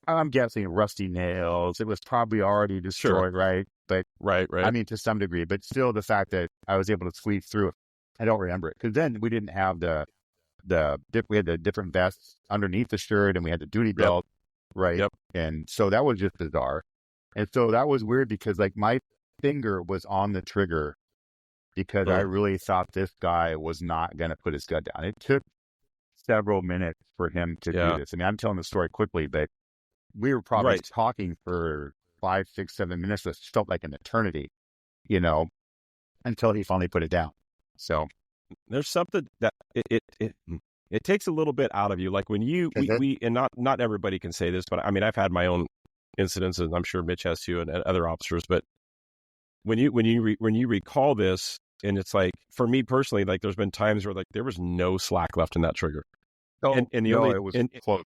I'm guessing rusty nails. It was probably already destroyed, right? But right. I mean, to some degree, but still the fact that I was able to squeeze through it, I don't remember it. Because then we didn't have we had the different vests underneath the shirt, and we had the duty belt, right? Yep. And so that was just bizarre. And so that was weird, because like my finger was on the trigger, because I really thought this guy was not going to put his gun down. It took several minutes for him to do this. I mean, I'm telling the story quickly, but we were probably talking for 5, 6, 7 minutes. It felt like an eternity, until he finally put it down. So there's something that it takes a little bit out of you. Like when we and not everybody can say this, but I mean, I've had my own incidents, and I'm sure Mitch has too, and other officers. But when you recall this, and it's like, for me personally, like there's been times where like there was no slack left in that trigger. Oh, and the no, only, it was and, close.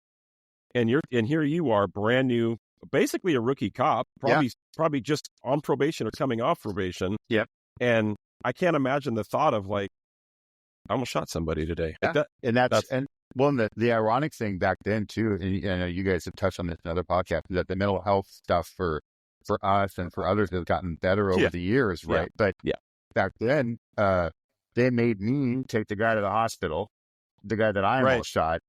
and here you are, brand new, basically a rookie cop, probably just on probation or coming off probation. Yep. And I can't imagine the thought of like, I almost shot somebody today. Yeah. The ironic thing back then too, and I know you guys have touched on this in other podcasts, is that the mental health stuff for us and for others has gotten better over the years, right? But back then, they made me take the guy to the hospital, the guy that I almost shot,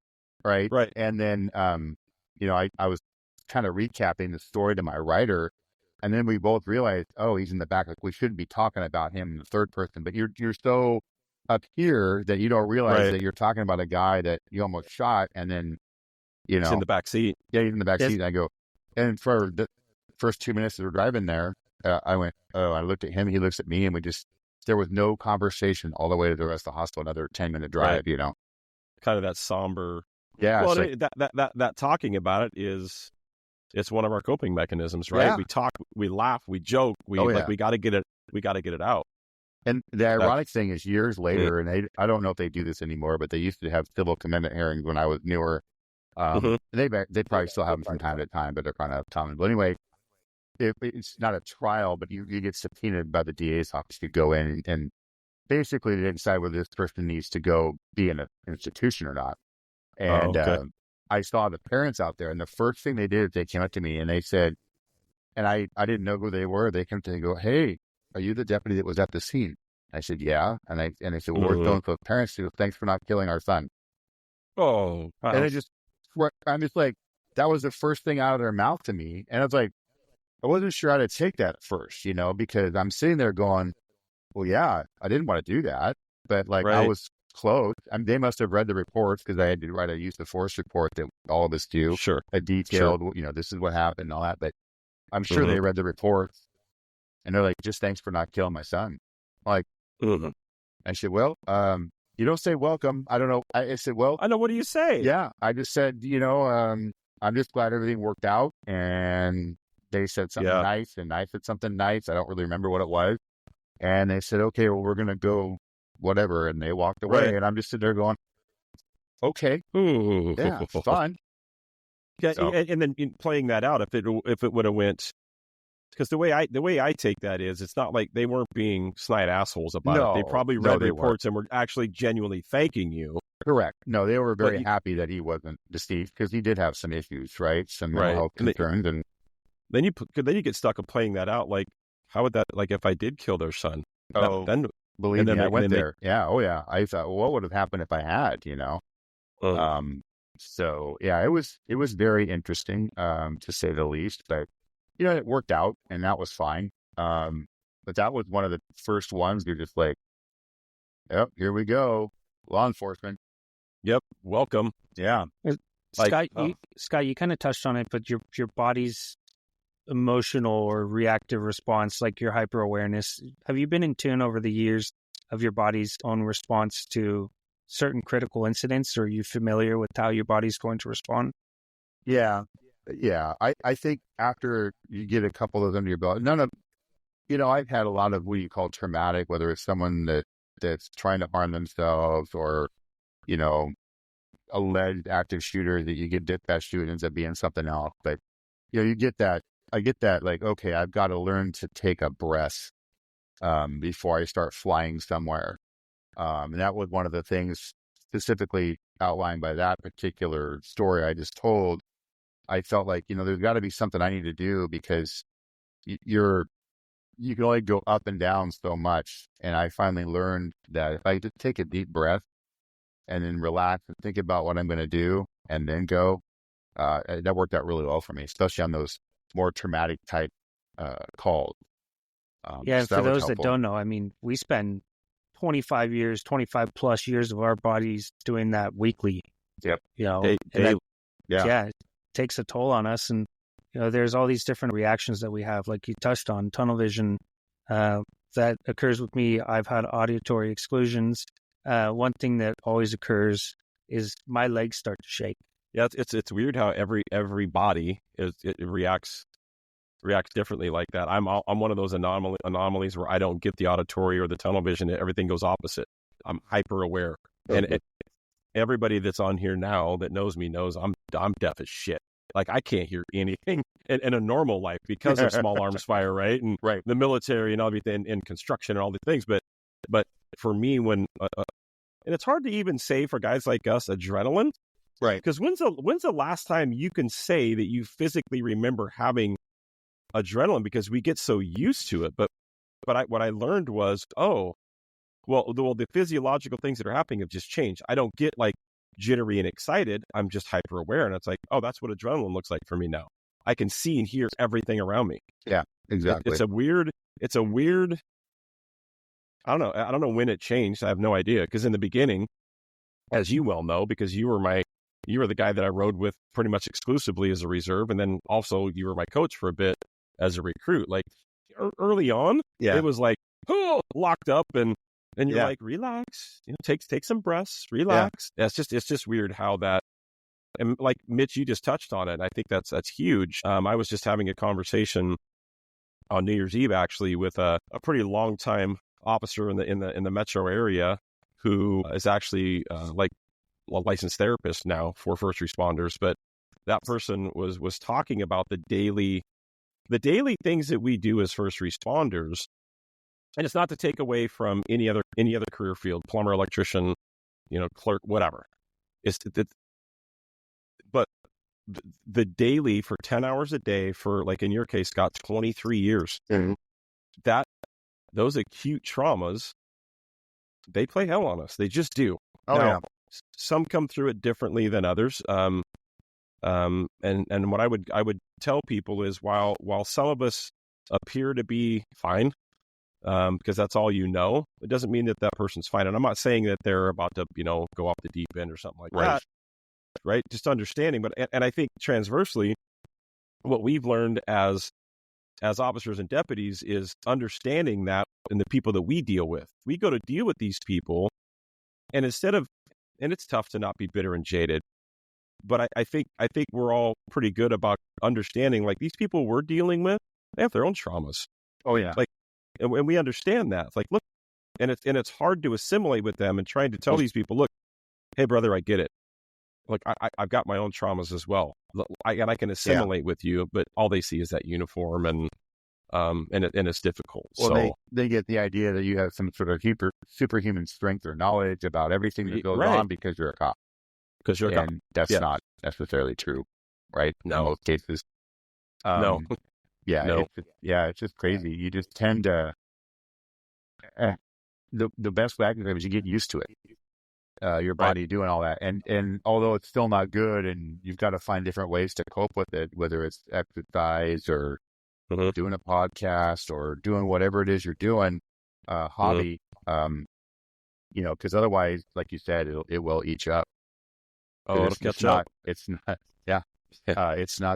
right? Right. And then, I was kind of recapping the story to my writer, and then we both realized, oh, he's in the back. Like, we shouldn't be talking about him in the third person, but you're so up here that you don't realize that you're talking about a guy that you almost shot, and then, he's in the back seat. Yeah, he's in the back seat. And I go, and for the first 2 minutes that we're driving there, I went, I looked at him, he looks at me, and there was no conversation all the way to the rest of the hospital, another 10-minute drive, Kind of that somber. Yeah. Well, that talking about it it's one of our coping mechanisms, right? Yeah. We talk, we laugh, we joke, we got to get it out. And the ironic thing is, years later, and I don't know if they do this anymore, but they used to have civil commitment hearings when I was newer. They probably still have them from time to time, but they're kind of common. But anyway, it's not a trial, but you get subpoenaed by the DA's office to go in, and basically they decide whether this person needs to go be in an institution or not. And I saw the parents out there, and the first thing they did is they came up to me and they said, and I didn't know who they were. They came to me and go, "Hey, are you the deputy that was at the scene?" I said, "Yeah." And they said, "Well, we're going to the parents to thanks for not killing our son." Oh, wow. And I'm just like, that was the first thing out of their mouth to me. And I was like, I wasn't sure how to take that at first, because I'm sitting there going, well, yeah, I didn't want to do that, but I was close. I mean, they must have read the reports, because I had to write a use of force report that all of us do. Sure. A detailed, this is what happened and all that. But I'm sure they read the reports, and they're like, just thanks for not killing my son. Like, I said, well, you don't say welcome. I don't know. I said, well, I know. What do you say? Yeah. I just said, I'm just glad everything worked out. And they said something nice, and I said something nice. I don't really remember what it was. And they said, okay, well, we're going to go whatever. And they walked away. And I'm just sitting there going, okay. Ooh. Yeah, fun. Yeah. So, and then playing that out, if it would have went, because the way I take that is, it's not like they weren't being snide assholes about it. They probably read the reports and were actually genuinely thanking you. Correct. No, they were very happy that he wasn't deceased, because he did have some issues, right? Some mental health concerns. And then you get stuck on playing that out. Like, how would that, like, if I did kill their son? Then believe me, I went there. Yeah. Oh yeah. I thought, well, what would have happened if I had, So yeah, it was very interesting, to say the least, but it worked out, and that was fine. But that was one of the first ones you're just like, yep, here we go. Law enforcement. Yep. Welcome. Yeah. Scott, you kind of touched on it, but your body's emotional or reactive response, like your hyper awareness, have you been in tune over the years of your body's own response to certain critical incidents? Or are you familiar with how your body's going to respond? Yeah. I think after you get a couple of those under your belt, I've had a lot of what you call traumatic, whether it's someone that's trying to harm themselves, or, alleged active shooter that you get dispatched to, it ends up being something else. But, I get that, like, okay, I've got to learn to take a breath before I start flying somewhere. And that was one of the things specifically outlined by that particular story I just told. I felt like, there's got to be something I need to do, because you can only go up and down so much. And I finally learned that if I just take a deep breath and then relax and think about what I'm going to do and then go, that worked out really well for me, especially on those more traumatic type calls. And for those that don't know, I mean, we spend 25 plus years of our bodies doing that weekly. Yep. It takes a toll on us. And there's all these different reactions that we have, like you touched on, tunnel vision. That occurs with me. I've had auditory exclusions. One thing that always occurs is my legs start to shake. Yeah, it's weird how every body it reacts differently like that. I'm one of those anomalies where I don't get the auditory or the tunnel vision. Everything goes opposite. I'm hyper aware, and everybody that's on here now that knows me knows I'm deaf as shit. Like I can't hear anything in a normal life because of small arms fire, right? And the military and everything, and construction and all the things. But for me, when and it's hard to even say for guys like us, adrenaline, right? Because when's the last time you can say that you physically remember having adrenaline? Because we get so used to it. But what I learned was, the physiological things that are happening have just changed. I don't get like jittery and excited. I'm just hyper aware, and it's like, that's what adrenaline looks like for me now. I can see and hear everything around me. Yeah, exactly. It's a weird. I don't know when it changed. I have no idea. Because in the beginning, as you well know, because you were the guy that I rode with pretty much exclusively as a reserve, and then also you were my coach for a bit as a recruit. Like early on, it was like locked up, and you're like, relax, take some breaths, relax. Yeah. It's just weird how that. And like Mitch, you just touched on it. And I think that's huge. I was just having a conversation on New Year's Eve actually with a pretty long time officer in the metro area who is actually like a licensed therapist now for first responders. But that person was talking about the daily things that we do as first responders. And it's not to take away from any other career field, plumber, electrician, clerk, whatever. But the daily for 10 hours a day for, like in your case, Scott, 23 years, those acute traumas, they play hell on us. They just do. Some come through it differently than others. And what I would tell people is while some of us appear to be fine, because that's all it doesn't mean that person's fine. And I'm not saying that they're about to, go off the deep end or something like that. Right. Just understanding. But, and I think transversely, what we've learned as officers and deputies is understanding that in the people that we deal with. We go to deal with these people, and and it's tough to not be bitter and jaded, but I think we're all pretty good about understanding, like, these people we're dealing with, they have their own traumas. Oh yeah. Like, and we understand that. It's like, look, and it's hard to assimilate with them and trying to tell these people, look, hey brother, I get it. Look, I've got my own traumas as well. I can assimilate with you, but all they see is that uniform, and it's difficult. Well, so they get the idea that you have some sort of superhuman strength or knowledge about everything that goes on because you're a cop. Because you're a cop. And that's not necessarily true, right? No. In most cases. No. Yeah. No. It's just crazy. You just tend to. The best way I can say is you get used to it. Your body doing all that, and although it's still not good, and you've got to find different ways to cope with it, whether it's exercise or doing a podcast or doing whatever it is you're doing, hobby, because otherwise, like you said, it will eat you up. Oh, it's not. It's not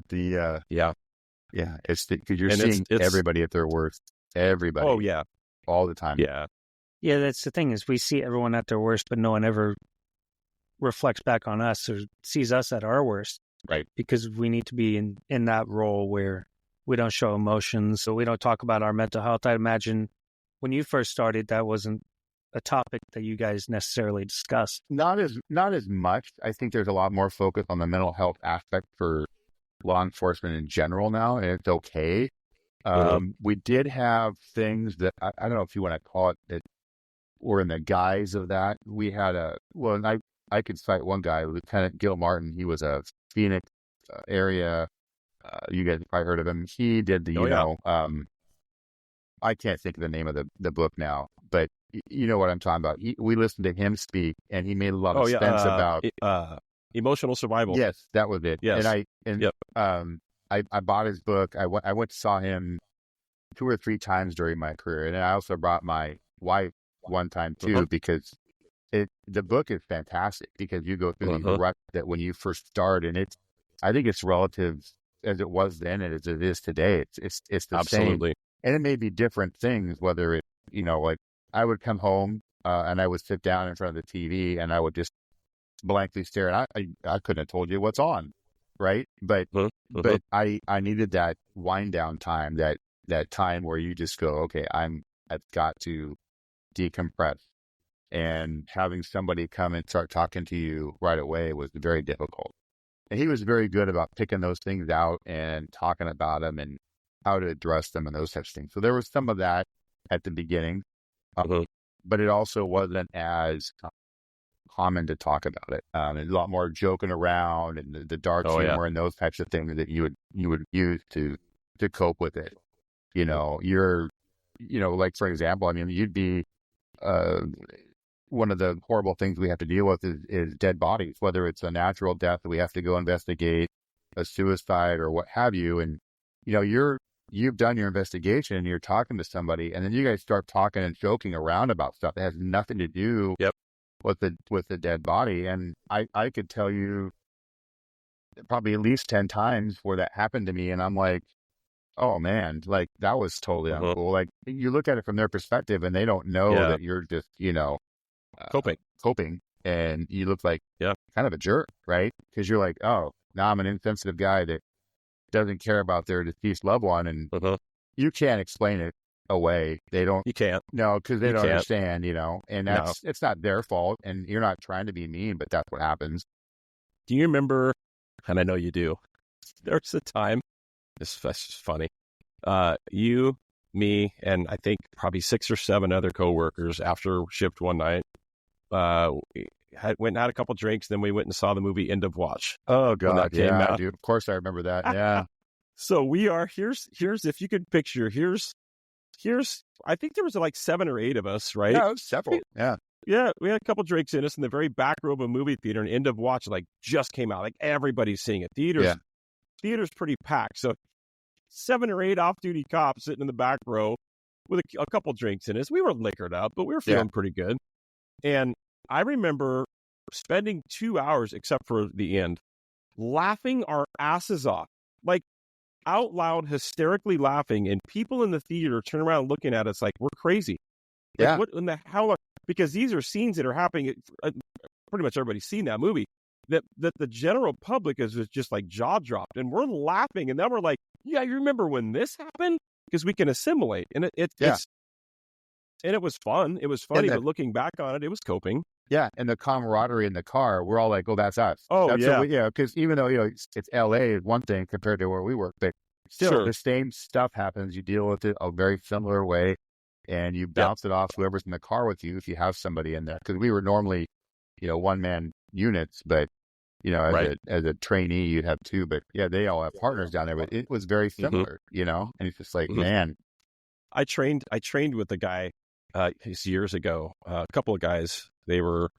the. It's because you're seeing everybody at their worst. Everybody. Oh yeah. All the time. Yeah, that's the thing, is we see everyone at their worst, but no one ever reflects back on us or sees us at our worst. Right. Because we need to be in that role where we don't show emotions, so we don't talk about our mental health. I imagine when you first started, that wasn't a topic that you guys necessarily discussed. Not as much. I think there's a lot more focus on the mental health aspect for law enforcement in general now, and it's okay. We did have things that I don't know if you want to call it that were in the guise of that. We had I could cite one guy, Lieutenant Gil Martin. He was a Phoenix area. You guys probably heard of him. He did I can't think of the name of the book now, but you know what I'm talking about. We listened to him speak, and he made a lot of sense about emotional survival. Yes, that was it. Yes. I bought his book. I went to saw him 2 or 3 times during my career, and I also brought my wife one time too, because the book is fantastic, because you go through these ruts that when you first start, and I think it's relative as it was then and as it is today. It's the same. Absolutely. And it may be different things, whether it, like I would come home and I would sit down in front of the TV and I would just blankly stare. And I couldn't have told you what's on, right? But I needed that wind down time, that time where you just go, okay, I've got to decompress. And having somebody come and start talking to you right away was very difficult. And he was very good about picking those things out and talking about them and how to address them and those types of things. So there was some of that at the beginning, but it also wasn't as common to talk about it. There's a lot more joking around and the dark humor and those types of things that you would use to cope with it. Like for example, I mean, you'd be one of the horrible things we have to deal with is dead bodies, whether it's a natural death that we have to go investigate, a suicide or what have you. And, you've done your investigation and you're talking to somebody and then you guys start talking and joking around about stuff that has nothing to do with the dead body. And I could tell you probably at least 10 times where that happened to me. And I'm like, oh man, like that was totally uncool. Like you look at it from their perspective and they don't know that you're just, coping, and you look like kind of a jerk, right? Because you're like, oh, now I'm an insensitive guy that doesn't care about their deceased loved one, and you can't explain it away. You can't. No, because they don't understand, and it's not their fault, and you're not trying to be mean, but that's what happens. Do you remember, and I know you do, there's a time, this is funny, you, me, and I think probably 6 or 7 other coworkers after shift one night, went and had a couple drinks, then we went and saw the movie End of Watch. Oh God, yeah, dude. Of course I remember that. Yeah. So we are, here's if you could picture, here's I think there was like 7 or 8 of us, right? Yeah, it was several. Yeah. Yeah, we had a couple drinks in us in the very back row of a movie theater, and End of Watch like just came out. Like everybody's seeing it. Theater's pretty packed. So 7 or 8 off-duty cops sitting in the back row with a couple drinks in us. We were liquored up, but we were feeling pretty good. And I remember spending 2 hours, except for the end, laughing our asses off, like out loud, hysterically laughing. And people in the theater turn around looking at us like we're crazy. Like, what in the hell? Because these are scenes that are happening. Pretty much everybody's seen that movie. That the general public is just like jaw dropped, and we're laughing, and then we're like, "Yeah, you remember when this happened?" Because we can assimilate, and it was fun. It was funny, but looking back on it, it was coping. Yeah, and the camaraderie in the car, we're all like, "Oh, that's us." Oh, that's because even though it's LA is one thing compared to where we work, but still the same stuff happens. You deal with it a very similar way, and you bounce it off whoever's in the car with you if you have somebody in there. Because we were normally, one man units, but as a trainee, you'd have 2, but they all have partners down there. But it was very similar, and it's just like, man. I trained with a guy years ago. A couple of guys. They were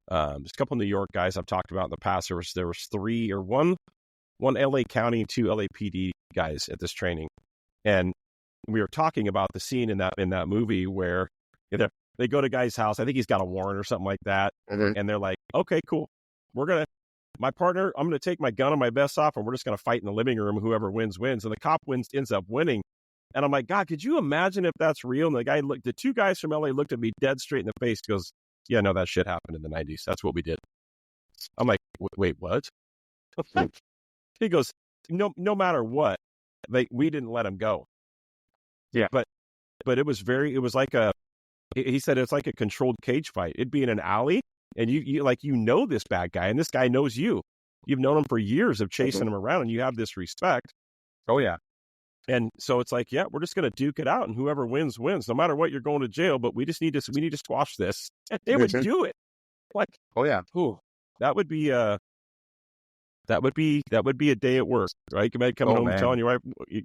just a couple of New York guys I've talked about in the past. There was 3 or one LA County and 2 LAPD guys at this training, and we were talking about the scene in that movie where they go to a guy's house. I think he's got a warrant or something like that, and they're like, "Okay, cool. My partner, I'm going to take my gun and my vest off, and we're just going to fight in the living room. Whoever wins, wins." And the cop ends up winning. And I'm like, God, could you imagine if that's real? And the 2 guys from LA looked at me dead straight in the face. He goes, "Yeah, no, that shit happened in the 90s. That's what we did." I'm like, wait, what? He goes, no matter what, we didn't let him go. Yeah. But it was he said it's like a controlled cage fight. It'd be in an alley. And you this bad guy, and this guy knows you. You've known him for years of chasing him around, and you have this respect. Oh yeah. And so it's like, we're just going to duke it out, and whoever wins, wins. No matter what, you're going to jail, but we need to squash this. And they would do it. Like, oh yeah. Ooh, that would be a day at work, right? You might come home and telling your wife,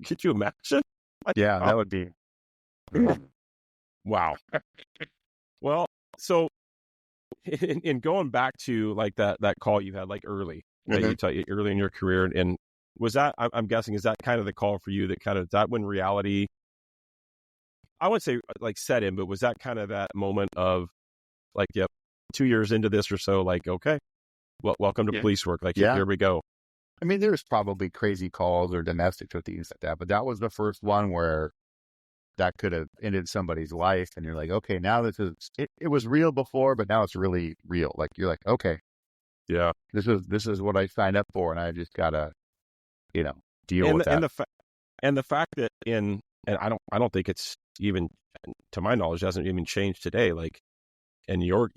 could you imagine? Like, that would be. Wow. Well, so. In going back to like that call you had like early, you taught early in your career, and was that, I'm guessing, is that kind of the call for you that when reality, I wouldn't say like set in, but was that kind of that moment of like, 2 years into this or so, like, okay, well, welcome to police work. Like, here we go. I mean, there's probably crazy calls or domestics or things like that, but that was the first one where that could have ended somebody's life. And you're like, okay, now it was real before, but now it's really real. Like, you're like, okay, Yeah. this is what I signed up for. And I just gotta, deal And with that. And the fact that and I don't think it's even, to my knowledge, hasn't even changed today. Like, and you're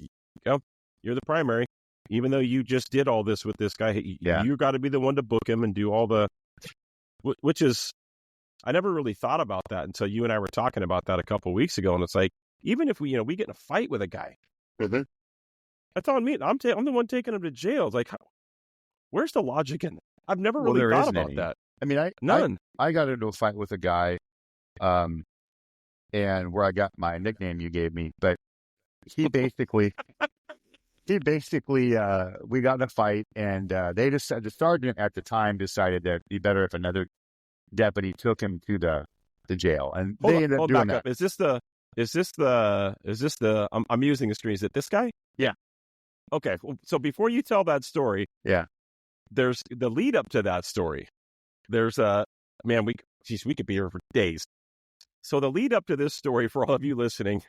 the primary, even though you just did all this with this guy, you got to be the one to book him and do all the, which is, I never really thought about that until you and I were talking about that a couple of weeks ago. And it's like, even if we get in a fight with a guy, that's on me. I'm the one taking him to jail. It's like, where's the logic in that? I've never really thought about that. I mean, none. I got into a fight with a guy, and where I got my nickname you gave me, but he basically, we got in a fight, and they decided, the sergeant at the time decided that it'd be better if another deputy took him to the jail, and they ended up doing that. Is this the? I'm using the screen. Is it this guy? Yeah. Okay. So before you tell that story, there's the lead up to that story. There's we could be here for days. So the lead up to this story, for all of you listening,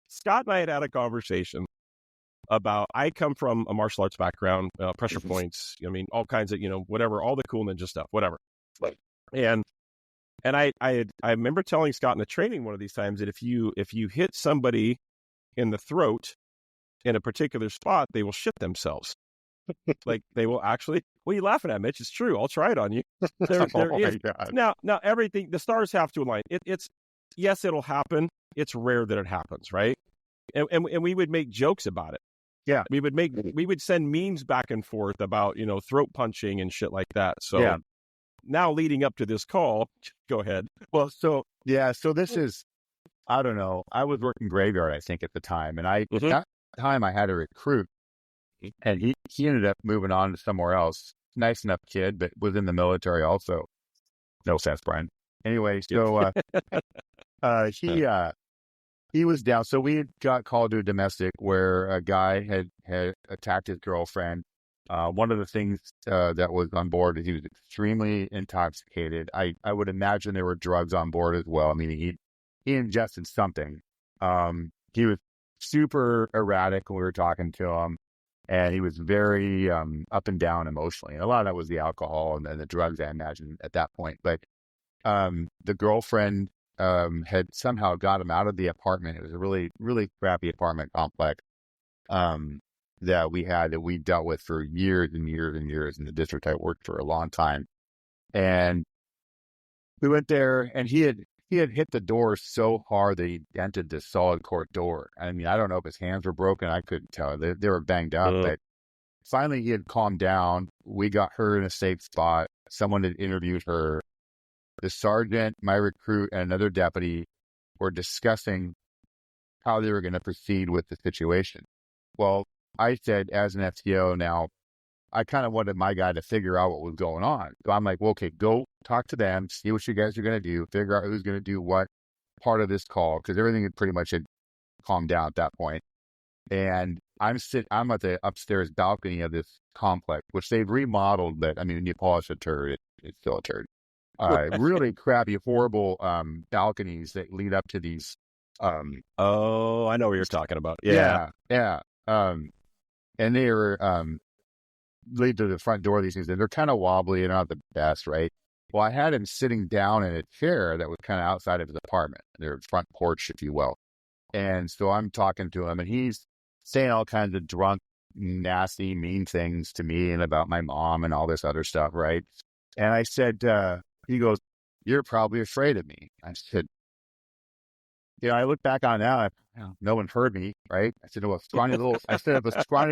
Scott and I had a conversation about, I come from a martial arts background, pressure points, all kinds of, whatever, all the cool ninja stuff, whatever. And I remember telling Scott in the training one of these times that if you hit somebody in the throat in a particular spot, they will shit themselves. Like, they will actually. What are you laughing at, Mitch? It's true. I'll try it on you. There is. Now everything, the stars have to align. It's yes, it'll happen. It's rare that it happens, right? And we would make jokes about it. Yeah, we would send memes back and forth about throat punching and shit like that. So now, leading up to this call, go ahead. Well, so this is, I don't know. I was working graveyard, I think, at the time, and at that time I had a recruit. And he ended up moving on to somewhere else. Nice enough kid, but was in the military also. No offense, Brian. Anyway, so he was down. So we got called to a domestic where a guy had attacked his girlfriend. One of the things that was on board is he was extremely intoxicated. I would imagine there were drugs on board as well. I mean, he ingested something. He was super erratic when we were talking to him. And he was very up and down emotionally. And a lot of that was the alcohol and then the drugs, I imagine, at that point. But the girlfriend had somehow got him out of the apartment. It was a really, really crappy apartment complex that we dealt with for years and years and years in the district. I worked for a long time. And we went there, and he had hit the door so hard that he dented the solid court door. I mean, I don't know if his hands were broken. I couldn't tell. They were banged up. But finally, he had calmed down. We got her in a safe spot. Someone had interviewed her. The sergeant, my recruit, and another deputy were discussing how they were going to proceed with the situation. Well, I said, as an FTO now, I kind of wanted my guy to figure out what was going on. So I'm like, well, okay, go talk to them, see what you guys are going to do, figure out who's going to do what part of this call, because everything had pretty much had calmed down at that point. And I'm at the upstairs balcony of this complex, which they've remodeled, but I mean, when you polish a turd, it's still a turd. Really crappy, horrible balconies that lead up to these. Oh, I know what you're talking about. Yeah. And they were lead to the front door of these things, and they're kind of wobbly and not the best, right? Well, I had him sitting down in a chair that was kind of outside of his apartment, their front porch, if you will. And so I'm talking to him, and he's saying all kinds of drunk, nasty, mean things to me and about my mom and all this other stuff, right? And I said, he goes, "You're probably afraid of me." I said, I look back on now, no one heard me, right? I said, if a scrawny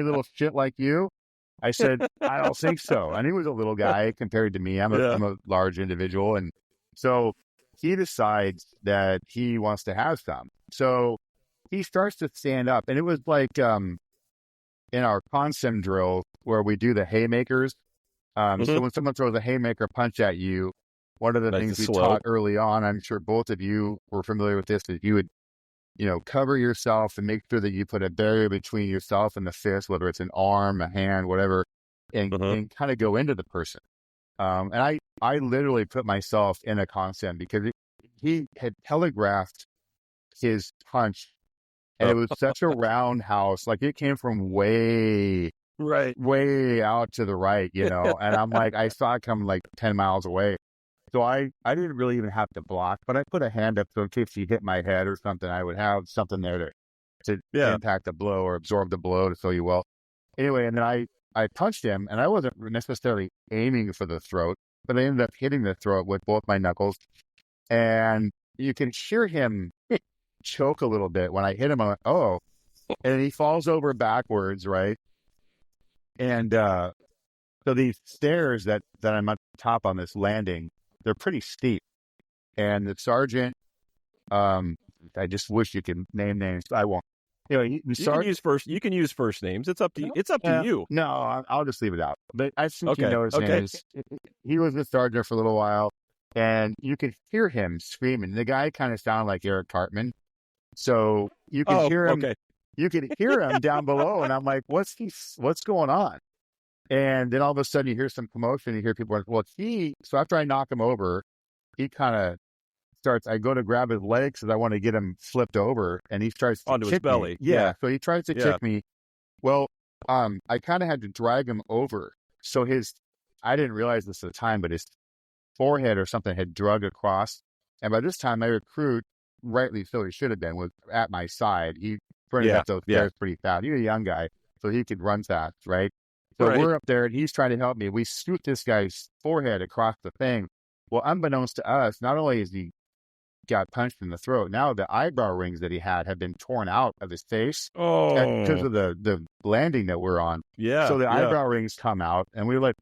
little shit like you, I said, I don't think so. And he was a little guy compared to me. I'm a large individual. And so he decides that he wants to have some. So he starts to stand up. And it was like in our consim drill where we do the haymakers. So when someone throws a haymaker punch at you, one of the things we taught early on, I'm sure both of you were familiar with this, is you would cover yourself and make sure that you put a barrier between yourself and the fist, whether it's an arm, a hand, whatever, and kind of go into the person. And I literally put myself in a consent because he had telegraphed his punch, and it was such a roundhouse. Like it came from way out to the right, and I'm like, I saw it come like 10 miles away. So I didn't really even have to block, but I put a hand up so in case he hit my head or something, I would have something there to impact the blow or absorb the blow, so you will. Anyway, and then I punched him, and I wasn't necessarily aiming for the throat, but I ended up hitting the throat with both my knuckles. And you can hear him choke a little bit. When I hit him, I'm like, oh. And he falls over backwards, right? And so these stairs that I'm at the top on this landing, they're pretty steep. And the sergeant, I just wish you could name names. I won't. You can use first names. It's up to you. It's up to you. No, I'll just leave it out. But I think you know his name. He was a sergeant for a little while, and you could hear him screaming. The guy kind of sounded like Eric Cartman, so you could hear him. Okay. You could hear him down below, and I'm like, "What's going on?" And then all of a sudden, you hear some commotion. You hear people like, "Well, So after I knock him over, he kind of starts. I go to grab his legs because I want to get him flipped over, and he starts to onto his belly. Yeah, so he tries to kick me. Well, I kind of had to drag him over. So I didn't realize this at the time, but his forehead or something had drug across. And by this time, my recruit, rightly so, he should have been, was at my side. He running up those stairs pretty fast. He's a young guy, so he could run fast, right? So we're up there, and he's trying to help me. We scoot this guy's forehead across the thing. Well, unbeknownst to us, not only is he got punched in the throat, now the eyebrow rings that he had been torn out of his face because of the landing that we're on. Yeah. So the eyebrow rings come out, and we were like,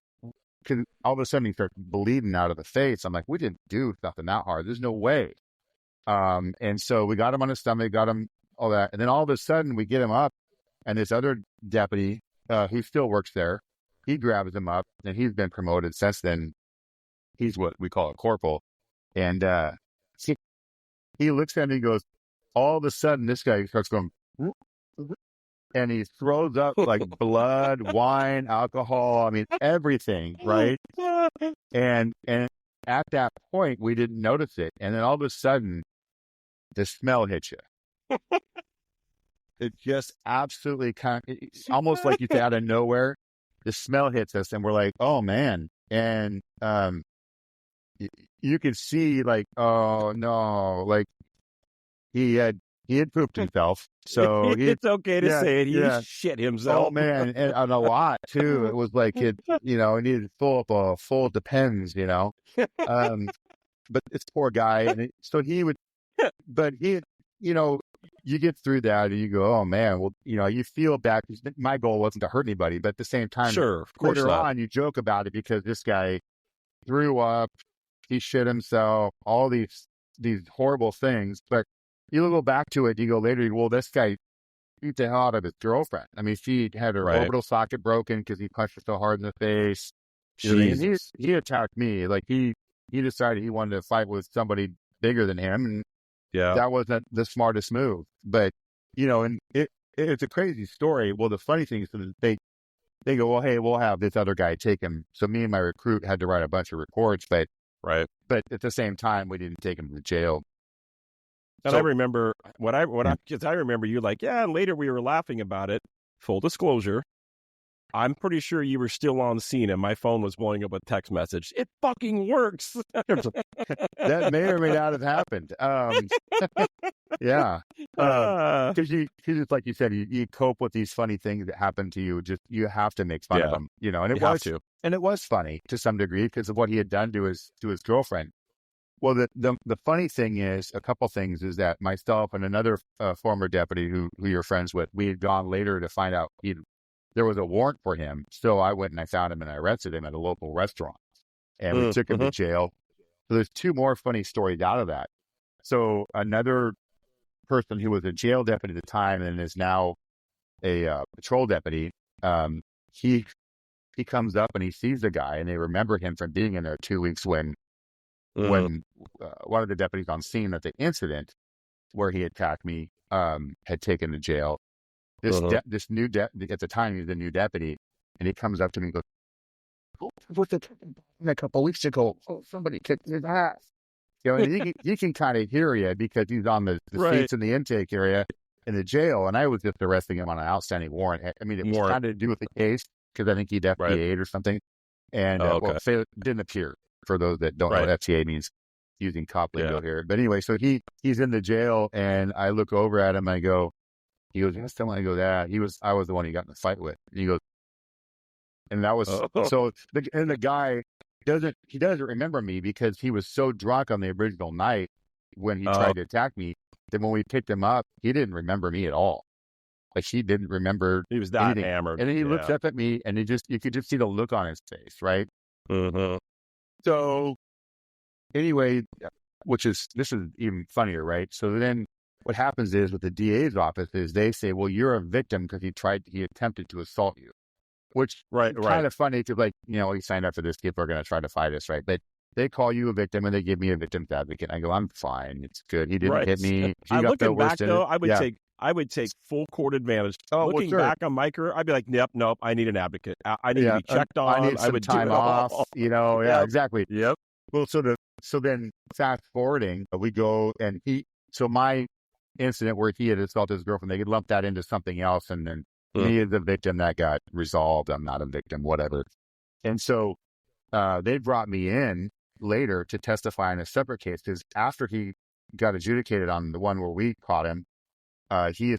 because all of a sudden he starts bleeding out of the face. I'm like, we didn't do something that hard. There's no way. And so we got him on his stomach, got him all that. And then all of a sudden we get him up, and this other deputy, who still works there, he grabs him up, and he's been promoted since then. He's what we call a corporal. And he looks at me and goes, all of a sudden this guy starts going, and he throws up like blood, wine, alcohol, I mean, everything, right? And at that point, we didn't notice it. And then all of a sudden, the smell hits you. It just absolutely it's almost like you say out of nowhere, the smell hits us, and we're like, oh, man. And you could see like, oh, no, like he had pooped himself. So it's okay to say it. He shit himself. Oh, man. And a lot, too. It was like, it needed to fill up full Depends, but this poor guy. And so he would, but he, you get through that and you go, oh, man, well, you feel bad. My goal wasn't to hurt anybody, but at the same time, sure, of course later not. on, you joke about it because this guy threw up, he shit himself, all these horrible things. But you go back to it, you go later, well, this guy beat the hell out of his girlfriend. I mean, she had her orbital socket broken because he punched her so hard in the face. He attacked me. Like, he decided he wanted to fight with somebody bigger than him, and that wasn't the smartest move. But, and it's a crazy story. Well, the funny thing is that they go, well, hey, we'll have this other guy take him. So me and my recruit had to write a bunch of reports, but at the same time, we didn't take him to jail. And I remember because I remember you like, and later we were laughing about it. Full disclosure, I'm pretty sure you were still on scene and my phone was blowing up with text message. It fucking works. That may or may not have happened. Yeah. Because just like you said, you cope with these funny things that happen to you. Just, you have to make fun of them, and it was funny to some degree because of what he had done to his girlfriend. Well, the funny thing is, a couple things is that myself and another former deputy who you're friends with, we had gone later to find out there was a warrant for him. So I went and I found him and I arrested him at a local restaurant, and we took him to jail. So there's two more funny stories out of that. So another person who was a jail deputy at the time and is now a patrol deputy, he comes up and he sees the guy, and they remember him from being in there 2 weeks when one of the deputies on scene at the incident where he attacked me had taken to jail. This new at the time he was a new deputy, and he comes up to me and goes, with the a couple weeks ago, somebody kicked his ass. And he can kind of hear you because he's on the seats in the intake area in the jail. And I was just arresting him on an outstanding warrant. I mean, it was kind of to do with the case because I think he'd FTA'd or something. And it didn't appear for those that don't know what FTA means, using cop lingo here. But anyway, so he's in the jail, and I look over at him. And he goes, "Yes, someone." I go, "Yeah, I was the one he got in the fight with." And he goes, and that was so. The guy doesn't remember me because he was so drunk on the original night when he tried to attack me. Then when we picked him up, he didn't remember me at all. Like, he didn't remember. He was that hammered. And then he looks up at me, and you could just see the look on his face, right? So anyway, this is even funnier, right? So then what happens is with the DA's office is they say, well, you're a victim because he attempted to assault you, which is kind of funny because, like, he signed up for this, people are going to try to fight us, right? But they call you a victim and they give me a victim's advocate. I go, I'm fine. It's good. He didn't hit me. Looking back, though, I would take full court advantage. Looking back on my career, I'd be like, nope, I need an advocate. I need to be checked on. I need some time off. Exactly. Yep. Well, so then fast forwarding, we go and my incident where he had assaulted his girlfriend, they could lump that into something else. And then me as a victim, that got resolved. I'm not a victim, whatever. And so they brought me in later to testify in a separate case because after he got adjudicated on the one where we caught him, he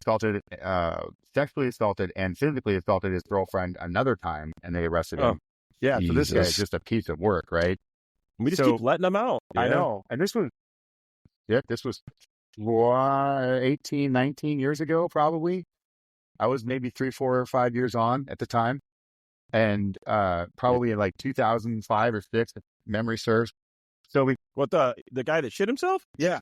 sexually assaulted and physically assaulted his girlfriend another time, and they arrested him. Yeah, Jesus. So this guy's just a piece of work, right? We just keep letting him out. I know. And this was 18, 19 years ago, probably. I was maybe 3, 4, or 5 years on at the time. And probably in like 2005 or 6, if memory serves. So the guy that shit himself? Yeah.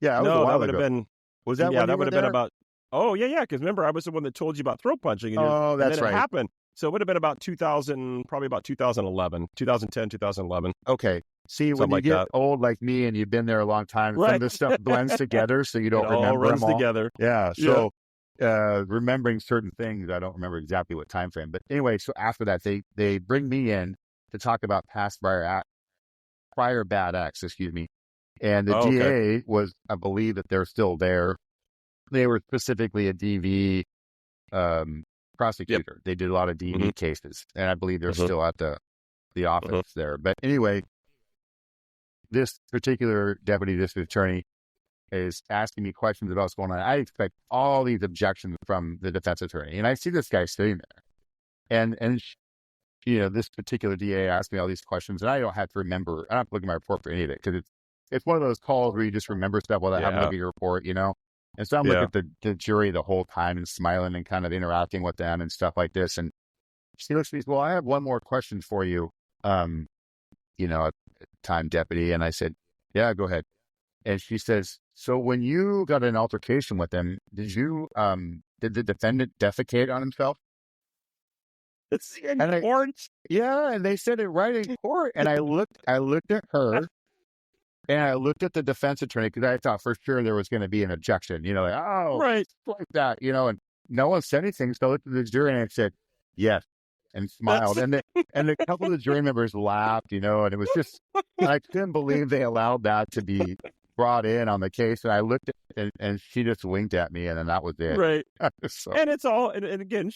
Yeah, that would have been... Was that that would have been about... Oh, yeah, because remember, I was the one that told you about throat punching. That's right. It happened. So it would have been about 2011, 2010, 2011. Okay. See, when you get old like me and you've been there a long time, some of this stuff blends together so you don't remember all runs them all. Together. Yeah. So remembering certain things, I don't remember exactly what time frame. But anyway, so after that, they bring me in to talk about past prior bad acts, And the DA was, I believe that they're still there. They were specifically a DV prosecutor. Yep. They did a lot of DV cases. And I believe they're still at the office there. But anyway, this particular deputy district attorney is asking me questions about what's going on. I expect all these objections from the defense attorney. And I see this guy sitting there. And this particular DA asked me all these questions, and I don't have to remember. I don't have to look at my report for any of it because it's one of those calls where you just remember stuff without having to look at your report, And so I'm looking at the jury the whole time and smiling and kind of interacting with them and stuff like this. And she looks at me and says, well, I have one more question for you, time deputy. And I said, yeah, go ahead. And she says, so when you got an altercation with him, did the defendant defecate on himself? It's in court. Yeah, and they said it right in court. And I looked at her, and I looked at the defense attorney because I thought for sure there was going to be an objection. Like that, and no one said anything. So I looked at the jury and I said, yes, and smiled. And a couple of the jury members laughed, and it was just, I couldn't believe they allowed that to be brought in on the case. And I looked at and she just winked at me, and then that was it. Right. So. And it's all, and again,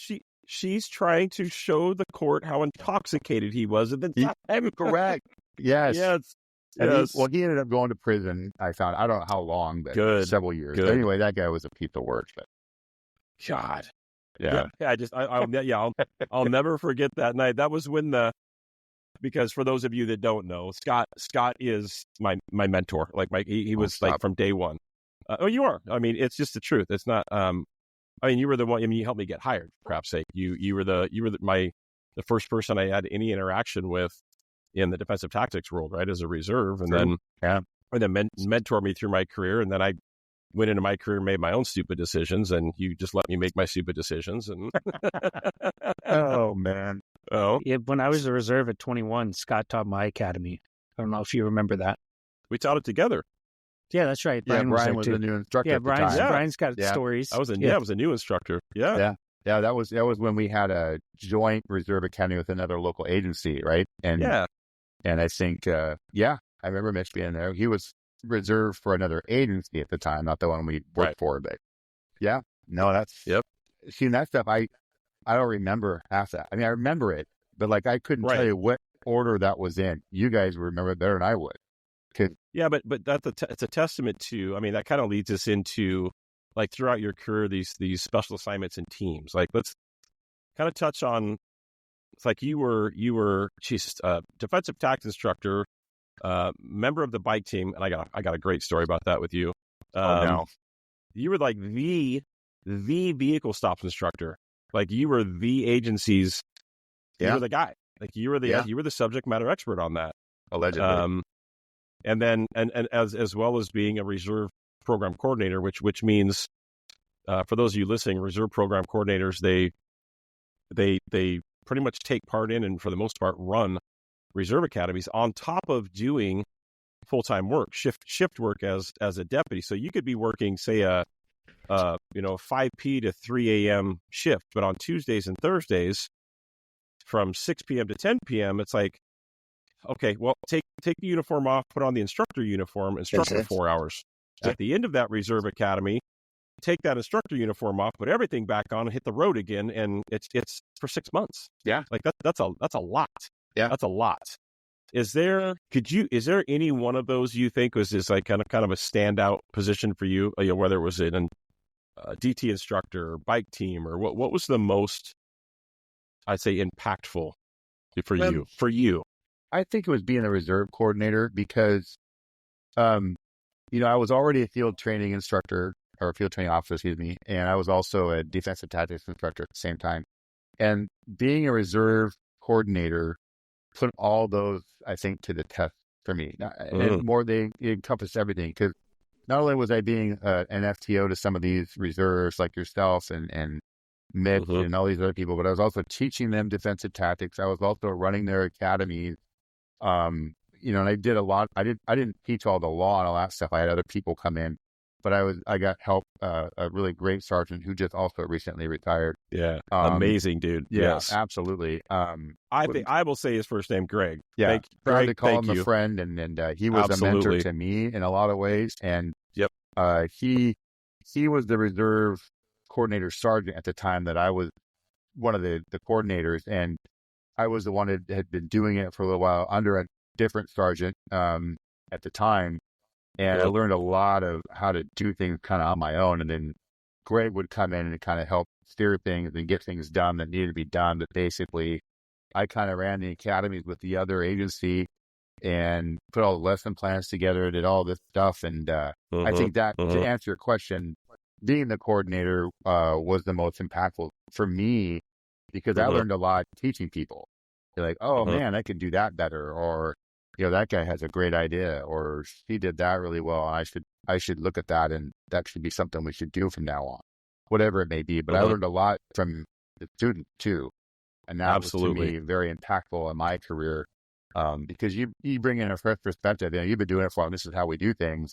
she's trying to show the court how intoxicated he was. And then correct. Yes. Yes. He ended up going to prison. I don't know how long, but several years. Good. But anyway, that guy was a piece of work. But God. Yeah. I'll never forget that night. That was when because for those of you that don't know, Scott is my mentor. Like he was like from day one. You are. I mean, it's just the truth. It's not. You were the one. You helped me get hired. For crap's sake, you were the first person I had any interaction with in the defensive tactics world, right, as a reserve, and then mentored me through my career, and then I went into my career and made my own stupid decisions, and you just let me make my stupid decisions. And oh man, yeah. When I was a reserve at 21, Scott taught my academy. I don't know if you remember that. We taught it together. Yeah, that's right. Brian was the new instructor. Yeah, Brian's got stories. I was a new instructor. Yeah. Yeah, that was when we had a joint reserve academy with another local agency, right? And I think I remember Mitch being there. He was reserved for another agency at the time, not the one we worked for, but that's seeing that stuff. I don't remember half that. I mean, I remember it, but like I couldn't tell you what order that was in. You guys would remember it better than I would. Yeah, but that's it's a testament to. I mean, that kind of leads us into like throughout your career these special assignments and teams. Like let's kind of touch on. It's like you were defensive tactics instructor, member of the bike team, and I got a great story about that with you. You were like the vehicle stops instructor. Like you were the agency's. You were the guy. Like you were the subject matter expert on that. Allegedly. And then as well as being a reserve program coordinator, which means for those of you listening, reserve program coordinators, they pretty much take part in and for the most part run reserve academies on top of doing full-time work, shift work as a deputy. So you could be working, say, a 5 p to 3 a.m. shift, but on Tuesdays and Thursdays from 6 p.m. to 10 p.m., it's like, okay, well, take the uniform off, put on the instructor uniform, instruct for 4 hours. At the end of that reserve academy, take that instructor uniform off, put everything back on, and hit the road again, and it's for 6 months. Yeah, like that's a lot. Yeah, that's a lot. Is there any one of those you think was this like kind of a standout position for you? Whether it was in a DT instructor, or bike team, or what was the most, I'd say, impactful for you? I think it was being a reserve coordinator because, I was already a field training instructor or a field training officer, excuse me, and I was also a defensive tactics instructor at the same time. And being a reserve coordinator put all those, I think, to the test for me. And more, they encompassed everything because not only was I being an FTO to some of these reserves like yourself and Mitch and all these other people, but I was also teaching them defensive tactics. I was also running their academies. And I did a lot. I didn't teach all the law and all that stuff. I had other people come in, but I got help, a really great sergeant who just also recently retired. Yeah. Amazing dude. Yeah, yes, absolutely. I will say his first name, Greg. Yeah. Proud to call him a friend. And he was a mentor to me in a lot of ways. And he was the reserve coordinator sergeant at the time that I was one of the coordinators. And I was the one that had been doing it for a little while under a different sergeant at the time. And I learned a lot of how to do things kind of on my own. And then Greg would come in and kind of help steer things and get things done that needed to be done. But basically, I kind of ran the academies with the other agency and put all the lesson plans together, did all this stuff. And I think that, to answer your question, being the coordinator was the most impactful for me because I learned a lot teaching people. They're like, oh, man, I could do that better. Or, that guy has a great idea, or she did that really well. I should look at that, and that should be something we should do from now on, whatever it may be. But I learned a lot from the student too. And that was to me very impactful in my career because you bring in a fresh perspective. You've been doing it for a while. This is how we do things.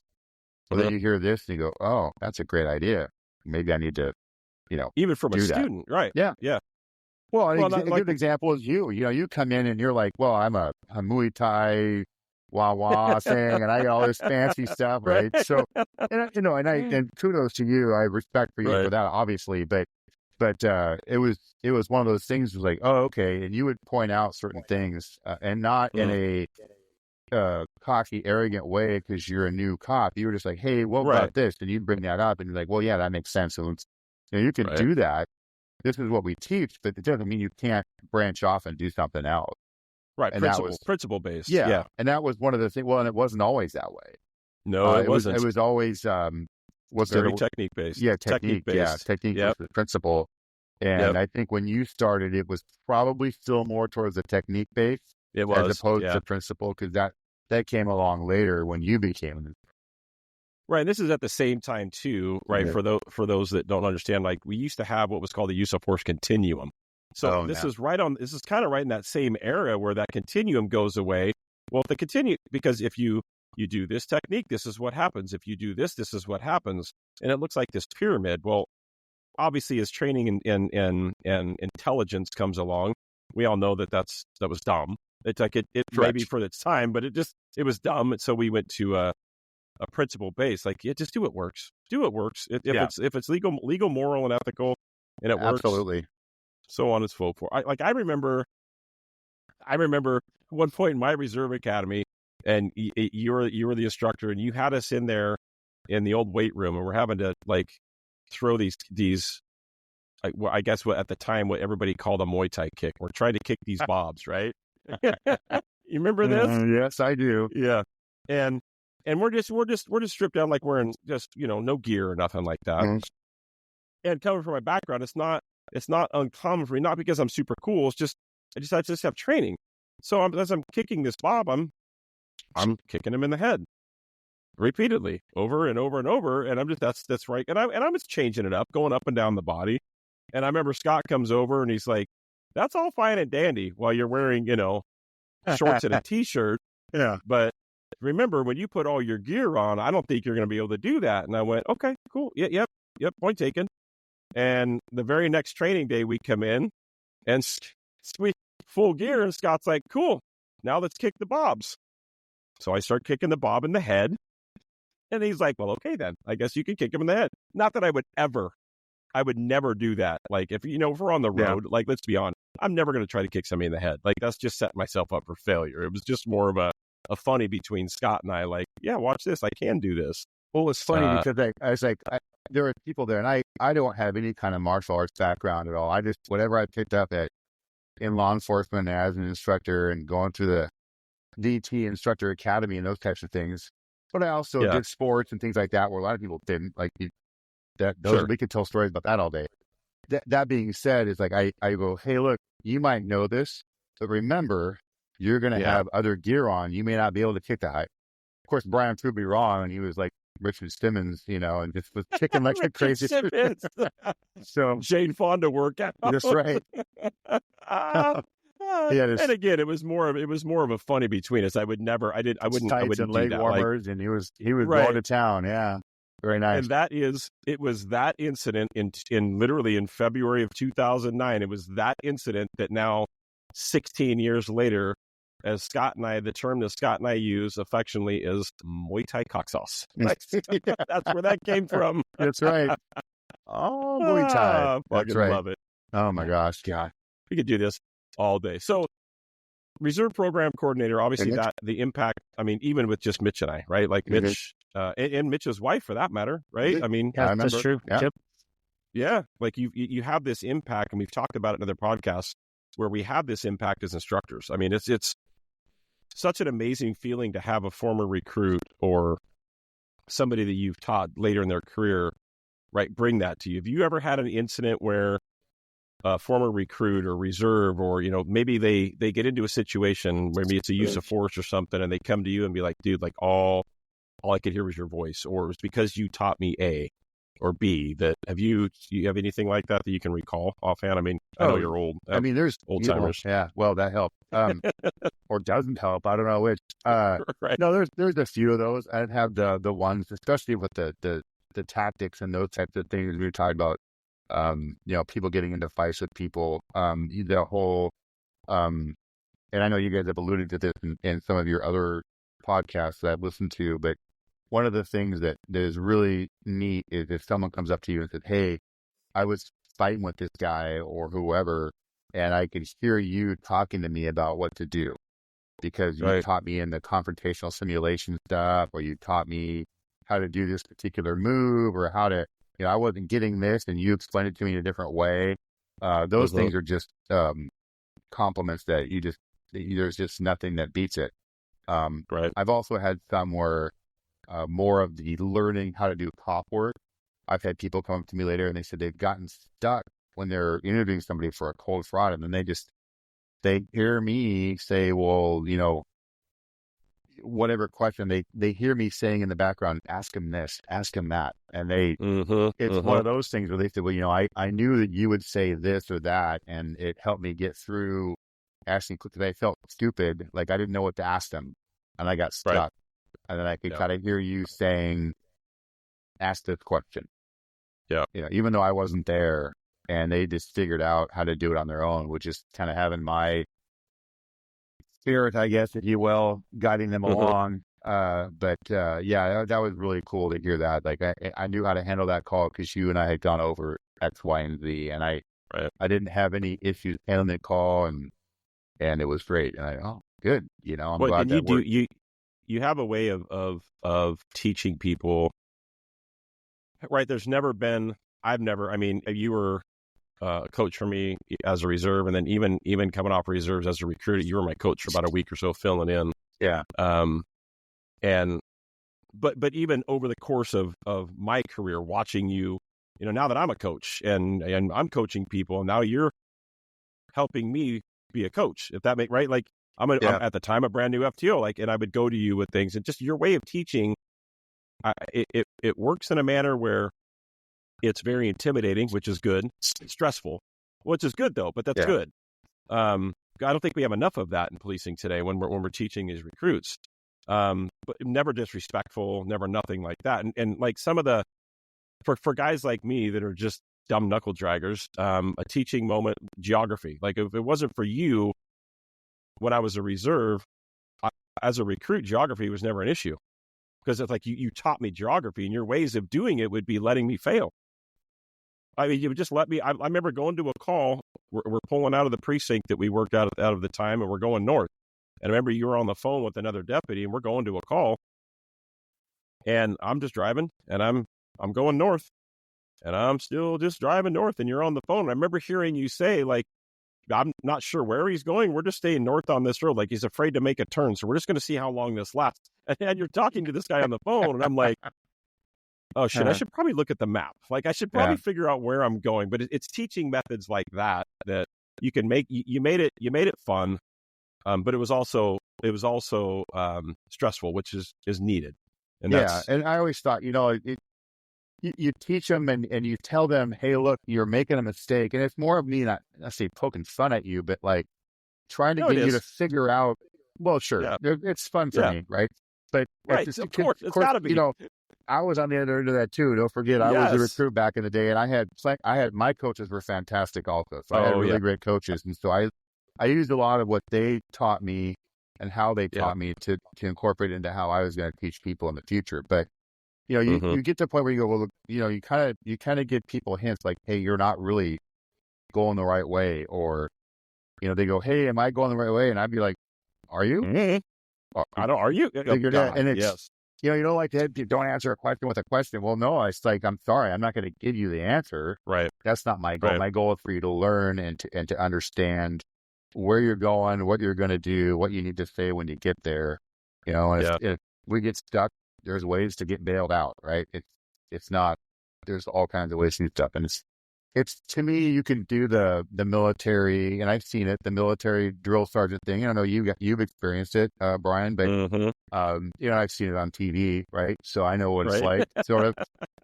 Well, then you hear this and you go, oh, that's a great idea. Maybe I need to, even from a student, right? Yeah. Yeah. Well, a good example is you. You come in and you're like, well, I'm a Muay Thai wah thing, and I got all this fancy stuff, right? So, and kudos to you. I respect for you for that, obviously. But it was one of those things. Was like, oh, okay, and you would point out certain things, and not in a cocky, arrogant way because you're a new cop. You were just like, hey, what about this? And you'd bring that up, and you're like, well, yeah, that makes sense. So you can do that. This is what we teach, but it doesn't mean you can't branch off and do something else. Right. And principle based. Yeah. And that was one of the things. Well, and it wasn't always that way. No, it wasn't. It was always, very technique based. Yeah. Technique based. Yeah. Technique was the principle. And I think when you started, it was probably still more towards the technique based. It was. As opposed to principle, because that came along later when you became. Right. And this is at the same time too, right? Yeah. For those that don't understand, like we used to have what was called the use of force continuum. So this is kind of right in that same era where that continuum goes away. Well, because if you do this technique, this is what happens. If you do this, this is what happens. And it looks like this pyramid. Well, obviously as training and intelligence comes along, we all know that was dumb. It's like it maybe for its time, but it was dumb. And so we went to a principle base, like, just do what works. Do what works. If it's legal, moral, and ethical, and it works, absolutely. So on and so forth. I remember one point in my reserve academy, and you were the instructor, and you had us in there in the old weight room, and we're having to like throw these I guess what at the time what everybody called a Muay Thai kick. We're trying to kick these bobs, right? You remember this? Yes, I do. Yeah, and we're just stripped down, like wearing just no gear or nothing like that. Mm-hmm. And coming from my background, it's not uncommon for me, not because I'm super cool. It's just I just have training. So as I'm kicking this bob, I'm kicking him in the head repeatedly, over and over and over, and I'm just that's right. And I'm just changing it up, going up and down the body. And I remember Scott comes over and he's like, "That's all fine and dandy while you're wearing shorts and a t-shirt. Yeah, but remember when you put all your gear on, I don't think you're going to be able to do that." And I went, "Okay, cool, yep, point taken." And the very next training day, we come in and we full gear, and Scott's like, "Cool, now let's kick the bobs." So I start kicking the bob in the head, and he's like, "Well, okay then, I guess you can kick him in the head." Not that I would never do that. Like if we're on the road, like let's be honest, I'm never going to try to kick somebody in the head. Like that's just setting myself up for failure. It was just more of a funny between Scott and I. Like, yeah, watch this, I can do this. Well, it's funny because I was like, there were people there, and I don't have any kind of martial arts background at all. I just whatever I picked up in law enforcement as an instructor and going through the DT instructor academy and those types of things. But I also did sports and things like that where a lot of people didn't like we could tell stories about that all day. That being said, is like I go, "Hey, look, you might know this, but remember, you're going to have other gear on. You may not be able to kick that high." Of course, Brian proved me wrong, and he was like Richard Simmons, and just was kicking like a crazy. So Jane Fonda workout. That's right. And again, it was more of a funny between us. I wouldn't and leg do that. Warmers, and he was going to town. Yeah. Very nice. And it was that incident in literally in February of 2009. It was that incident that now 16 years later, as Scott and I, the term that Scott and I use affectionately is Muay Thai cock sauce. That's where that came from. That's right. Oh, Muay Thai. That's right. Love it. Oh my gosh. God. We could do this all day. So reserve program coordinator, obviously the impact, I mean, even with just Mitch and I, right? Like Mitch, and Mitch's wife for that matter, right? I mean, that's true. Yeah. Yep. Yeah. Like you have this impact, and we've talked about it in other podcasts where we have this impact as instructors. I mean, it's such an amazing feeling to have a former recruit or somebody that you've taught later in their career, right, bring that to you. Have you ever had an incident where a former recruit or reserve, or maybe they get into a situation where maybe it's a use of force or something, and they come to you and be like, "Dude, like all I could hear was your voice," or it was because you taught me A or B? That do you have anything like that you can recall offhand? I mean, I know you're old. I mean, there's old timers. Yeah, well, that helped, or doesn't help. I don't know which. Right. No, there's a few of those. I'd have the ones, especially with the tactics and those types of things we were talking about. People getting into fights with people. The whole, and I know you guys have alluded to this in some of your other podcasts that I've listened to, but one of the things that is really neat is if someone comes up to you and says, "Hey, I was fighting with this guy or whoever, and I could hear you talking to me about what to do because you taught me in the confrontational simulation stuff, or you taught me how to do this particular move, or how to, I wasn't getting this and you explained it to me in a different way." Those things are just compliments that there's just nothing that beats it. Right. I've also had some where more of the learning how to do cop work. I've had people come up to me later and they said they've gotten stuck when they're interviewing somebody for a cold fraud, and then they hear me say, "Well, whatever question they hear me saying in the background, ask him this, ask him that." And it's one of those things where they said, "Well, I knew that you would say this or that, and it helped me get through asking," because I felt stupid. Like I didn't know what to ask them, and I got stuck. Right. And then I could kind of hear you saying, "Ask this question." Yeah. Even though I wasn't there, and they just figured out how to do it on their own, which is kind of having my spirit, I guess, if you will, guiding them along. Yeah, that was really cool to hear that. Like I knew how to handle that call because you and I had gone over X, Y, and Z, and I didn't have any issues handling the call, and it was great. And good. I'm glad that worked. You have a way of teaching people, right? There's never been. I mean, you were a coach for me as a reserve, and then even coming off reserves as a recruiter, you were my coach for about a week or so, filling in. Yeah. But even over the course of my career, watching you, now that I'm a coach and I'm coaching people, and now you're helping me be a coach, if that makes right. Like I'm at the time a brand new FTO, like, and I would go to you with things, and just your way of teaching, it works in a manner where it's very intimidating, which is good. It's stressful, which is good though, but that's good. I don't think we have enough of that in policing today when we're teaching these recruits. But never disrespectful, never nothing like that. And like some of the, for guys like me that are just dumb knuckle draggers, a teaching moment, geography. Like if it wasn't for you, when I was a reserve, as a recruit, geography was never an issue. Because it's like you taught me geography, and your ways of doing it would be letting me fail. I mean, you would just let me. I remember going to a call. We're pulling out of the precinct that we worked out of the time, and we're going north. And I remember you were on the phone with another deputy, and we're going to a call. And I'm just driving, and I'm going north, and I'm still just driving north. And you're on the phone. I remember hearing you say, like, I'm not sure where he's going. We're just staying north on this road. Like he's afraid to make a turn, so we're just going to see how long this lasts. And you're talking to this guy on the phone, and I'm like, oh shit, I should probably look at the map. Like I should probably figure out where I'm going. But it's teaching methods like that you can make. You made it fun, but it was also stressful, which is needed. And and I always thought, you teach them and you tell them, hey, look, you're making a mistake, and it's more of me not say poking fun at you, but like trying to get you to figure out. Well, sure, it's fun for me, right? But of course, it's got to be. I was on the other end of that too. Don't forget, I was a recruit back in the day, and I had my coaches were fantastic also. So I had really great coaches, and so I used a lot of what they taught me and how they taught me to incorporate into how I was going to teach people in the future. But you get to the point where you go, well, look, you kind of give people hints like, hey, you're not really going the right way, or they go, hey, am I going the right way? And I'd be like, are you? I don't. Are you? Figured out, and it's you don't like to don't answer a question with a question. Well, no, it's like, I'm sorry, I'm not going to give you the answer. Right. That's not my goal. Right. My goal is for you to learn and to understand where you're going, what you're going to do, what you need to say when you get there. If we get stuck, there's ways to get bailed out, right? It's not, there's all kinds of ways to do stuff. And it's to me, you can do the military, and I've seen it, the military drill sergeant thing. I don't know, you've experienced it, Brian, but, I've seen it on TV, right? So I know what it's like, sort of,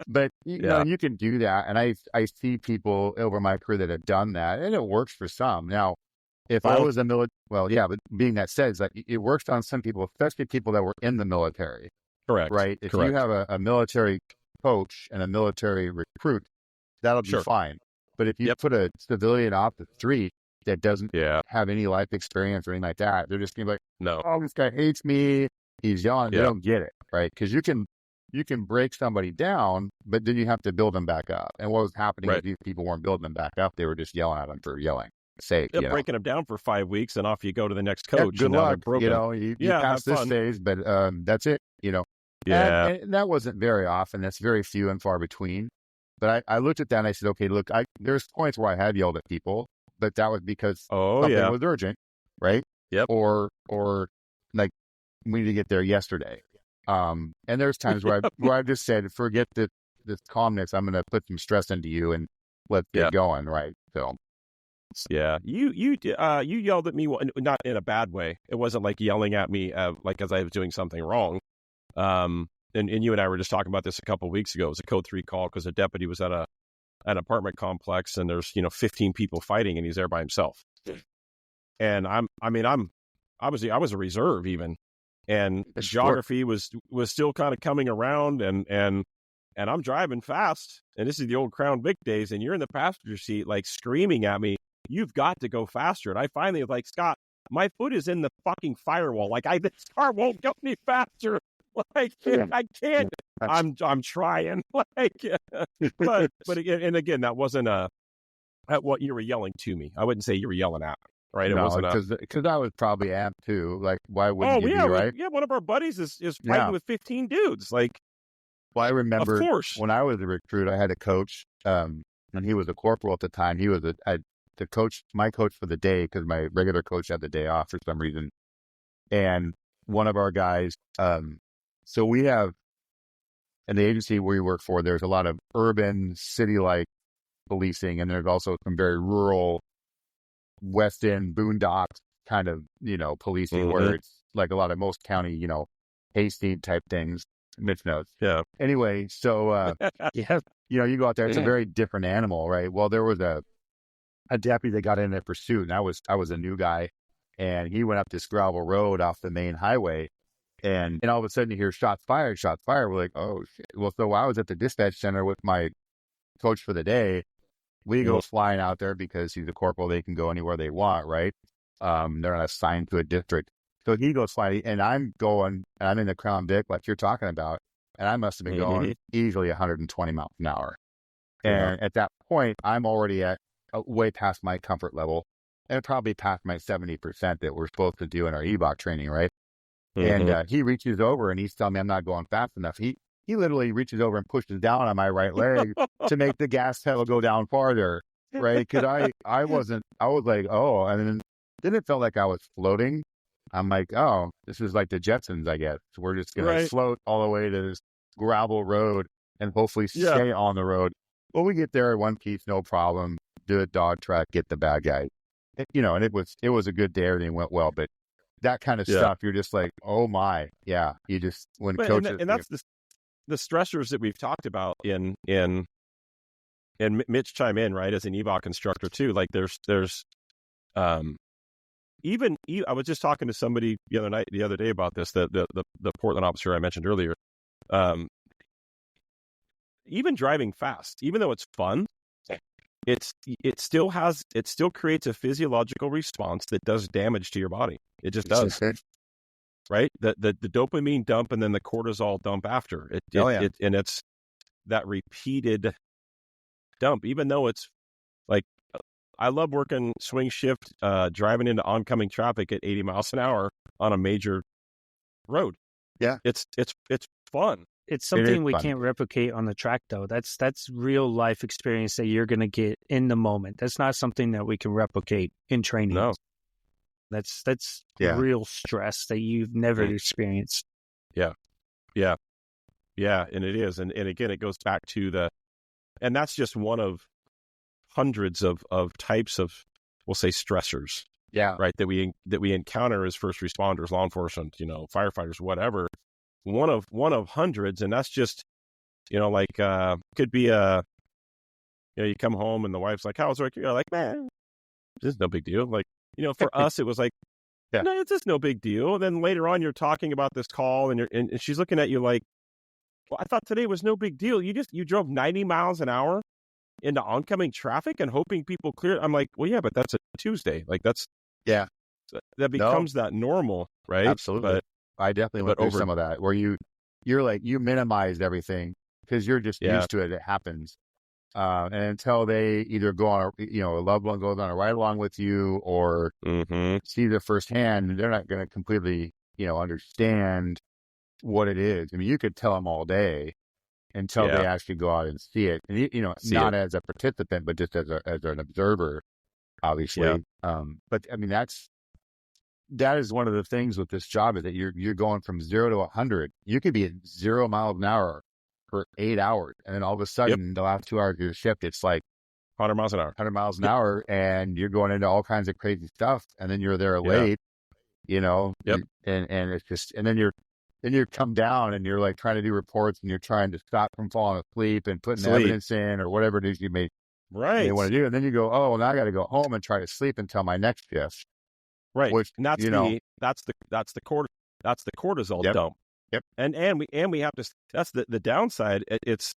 but you know, you can do that. And I see people over my career that have done that, and it works for some. Now, if I was a but being that said, it's like it works on some people, especially people that were in the military. Correct. Right. If you have a military coach and a military recruit, that'll be fine. But if you put a civilian off the street that doesn't have any life experience or anything like that, they're just going to be like, no, oh, this guy hates me. He's yelling. They don't get it. Right. Because you can break somebody down, but then you have to build them back up. And what was happening is these people weren't building them back up. They were just yelling at them for yelling. Breaking them down for 5 weeks, and off you go to the next coach. Good luck. You pass this phase, but that's it. And that wasn't very often. That's very few and far between. But I looked at that and I said, okay, look, there's points where I had yelled at people, but that was because something was urgent, right? Yep. Or like we need to get there yesterday. And there's times where I've just said, forget this calmness. I'm going to put some stress into you and let's get going, right? So. Yeah, you yelled at me, not in a bad way. It wasn't like yelling at me like as I was doing something wrong. And you and I were just talking about this a couple of weeks ago. It was a code 3 call because a deputy was at an apartment complex, and there's 15 people fighting, and he's there by himself. And I was a reserve even, and geography was still kind of coming around, and and I'm driving fast, and this is the old Crown Vic days, and you're in the passenger seat, like screaming at me, "You've got to go faster." And I finally was like, "Scott, my foot is in the fucking firewall. Like, this car won't go any faster. Like, I can't. I'm trying." Like, but again, that wasn't at what you were yelling to me. I wouldn't say you were yelling at me, right? It wasn't because I was probably amped too. Like, why wouldn't you be, right? One of our buddies is fighting with 15 dudes. Like, well, I remember of course. When I was a recruit, I had a coach, and he was a corporal at the time. He was the coach, my coach for the day, because my regular coach had the day off for some reason. And one of our guys, so we have, in the agency we work for, there's a lot of urban, city-like policing, and there's also some very rural, West End, boondocks kind of, policing, where it's like a lot of most county, hayseed type things. Mitch knows. Yeah. Anyway, so, you go out there, it's a very different animal, right? Well, there was a deputy that got in a pursuit, and I was a new guy, and he went up this gravel road off the main highway, and all of a sudden you hear shots fired. We're like, oh shit. Well, so I was at the dispatch center with my coach for the day. We go flying out there because he's a corporal. They can go anywhere they want, right? They're not assigned to a district. So he goes flying, and I'm in the Crown Vic like you're talking about, and I must have been going easily 120 miles an hour. And at that point, I'm already at way past my comfort level, and probably past my 70% that we're supposed to do in our EVOC training, right? And he reaches over and he's telling me I'm not going fast enough. He literally reaches over and pushes down on my right leg to make the gas pedal go down farther, right? Because I was like, oh, and then it felt like I was floating. I'm like, oh, this is like the Jetsons, I guess. So we're just going to float all the way to this gravel road and hopefully stay on the road. Well, we get there in one piece, no problem. Do a dog track, get the bad guy. And it was a good day. Everything went well, but that kind of stuff, you're just like, oh my, yeah. You just coaches, and that's the stressors that we've talked about in Mitch chime in, right, as an EVOC instructor too. Like there's even I was just talking to somebody the other day about this, the Portland officer I mentioned earlier. Even driving fast, even though it's fun, it still creates a physiological response that does damage to your body. It just does. Right? The dopamine dump and then the cortisol dump after. And it's that repeated dump, even though it's like, I love working swing shift, driving into oncoming traffic at 80 miles an hour on a major road. Yeah. It's fun. It's something we can't replicate on the track, though. That's real life experience that you're going to get in the moment. That's not something that we can replicate in training. No. That's real stress that you've never experienced. Yeah. And it is. And again, it goes back to and that's just one of hundreds of types of, we'll say, stressors. Yeah. Right. That we encounter as first responders, law enforcement, firefighters, whatever. One of hundreds. And that's just, could be you come home and the wife's like, how's work? You're like, man, this is no big deal. Like, for us, it was like, no, it's just no big deal. And then later on, you're talking about this call and she's looking at you like, well, I thought today was no big deal. You drove 90 miles an hour into oncoming traffic and hoping people clear. I'm like, well, yeah, but that's a Tuesday. Like that becomes that normal, right? Absolutely. But I definitely went through some of that where you're like, you minimized everything because you're just used to it. It happens. And until they either go on, a loved one goes on a ride along with you or see the firsthand, they're not going to completely, understand what it is. I mean, you could tell them all day until they actually go out and see it. And, not as a participant, but just as an observer, obviously. Yeah. But I mean, that is one of the things with this job is that you're going from 0 to 100. You could be at 0 miles an hour for 8 hours. And then all of a sudden, the last 2 hours of your shift, it's like 100 miles an hour. 100 miles an hour. And you're going into all kinds of crazy stuff. And then you're there late, and it's just, and then you come down and you're like trying to do reports and you're trying to stop from falling asleep and putting evidence in or whatever it is you may want to do. And then you go, oh, well, now I got to go home and try to sleep until my next shift. Right. Which, and that's the cortisol Yep. dump. Yep. And we have to, that's the downside. It's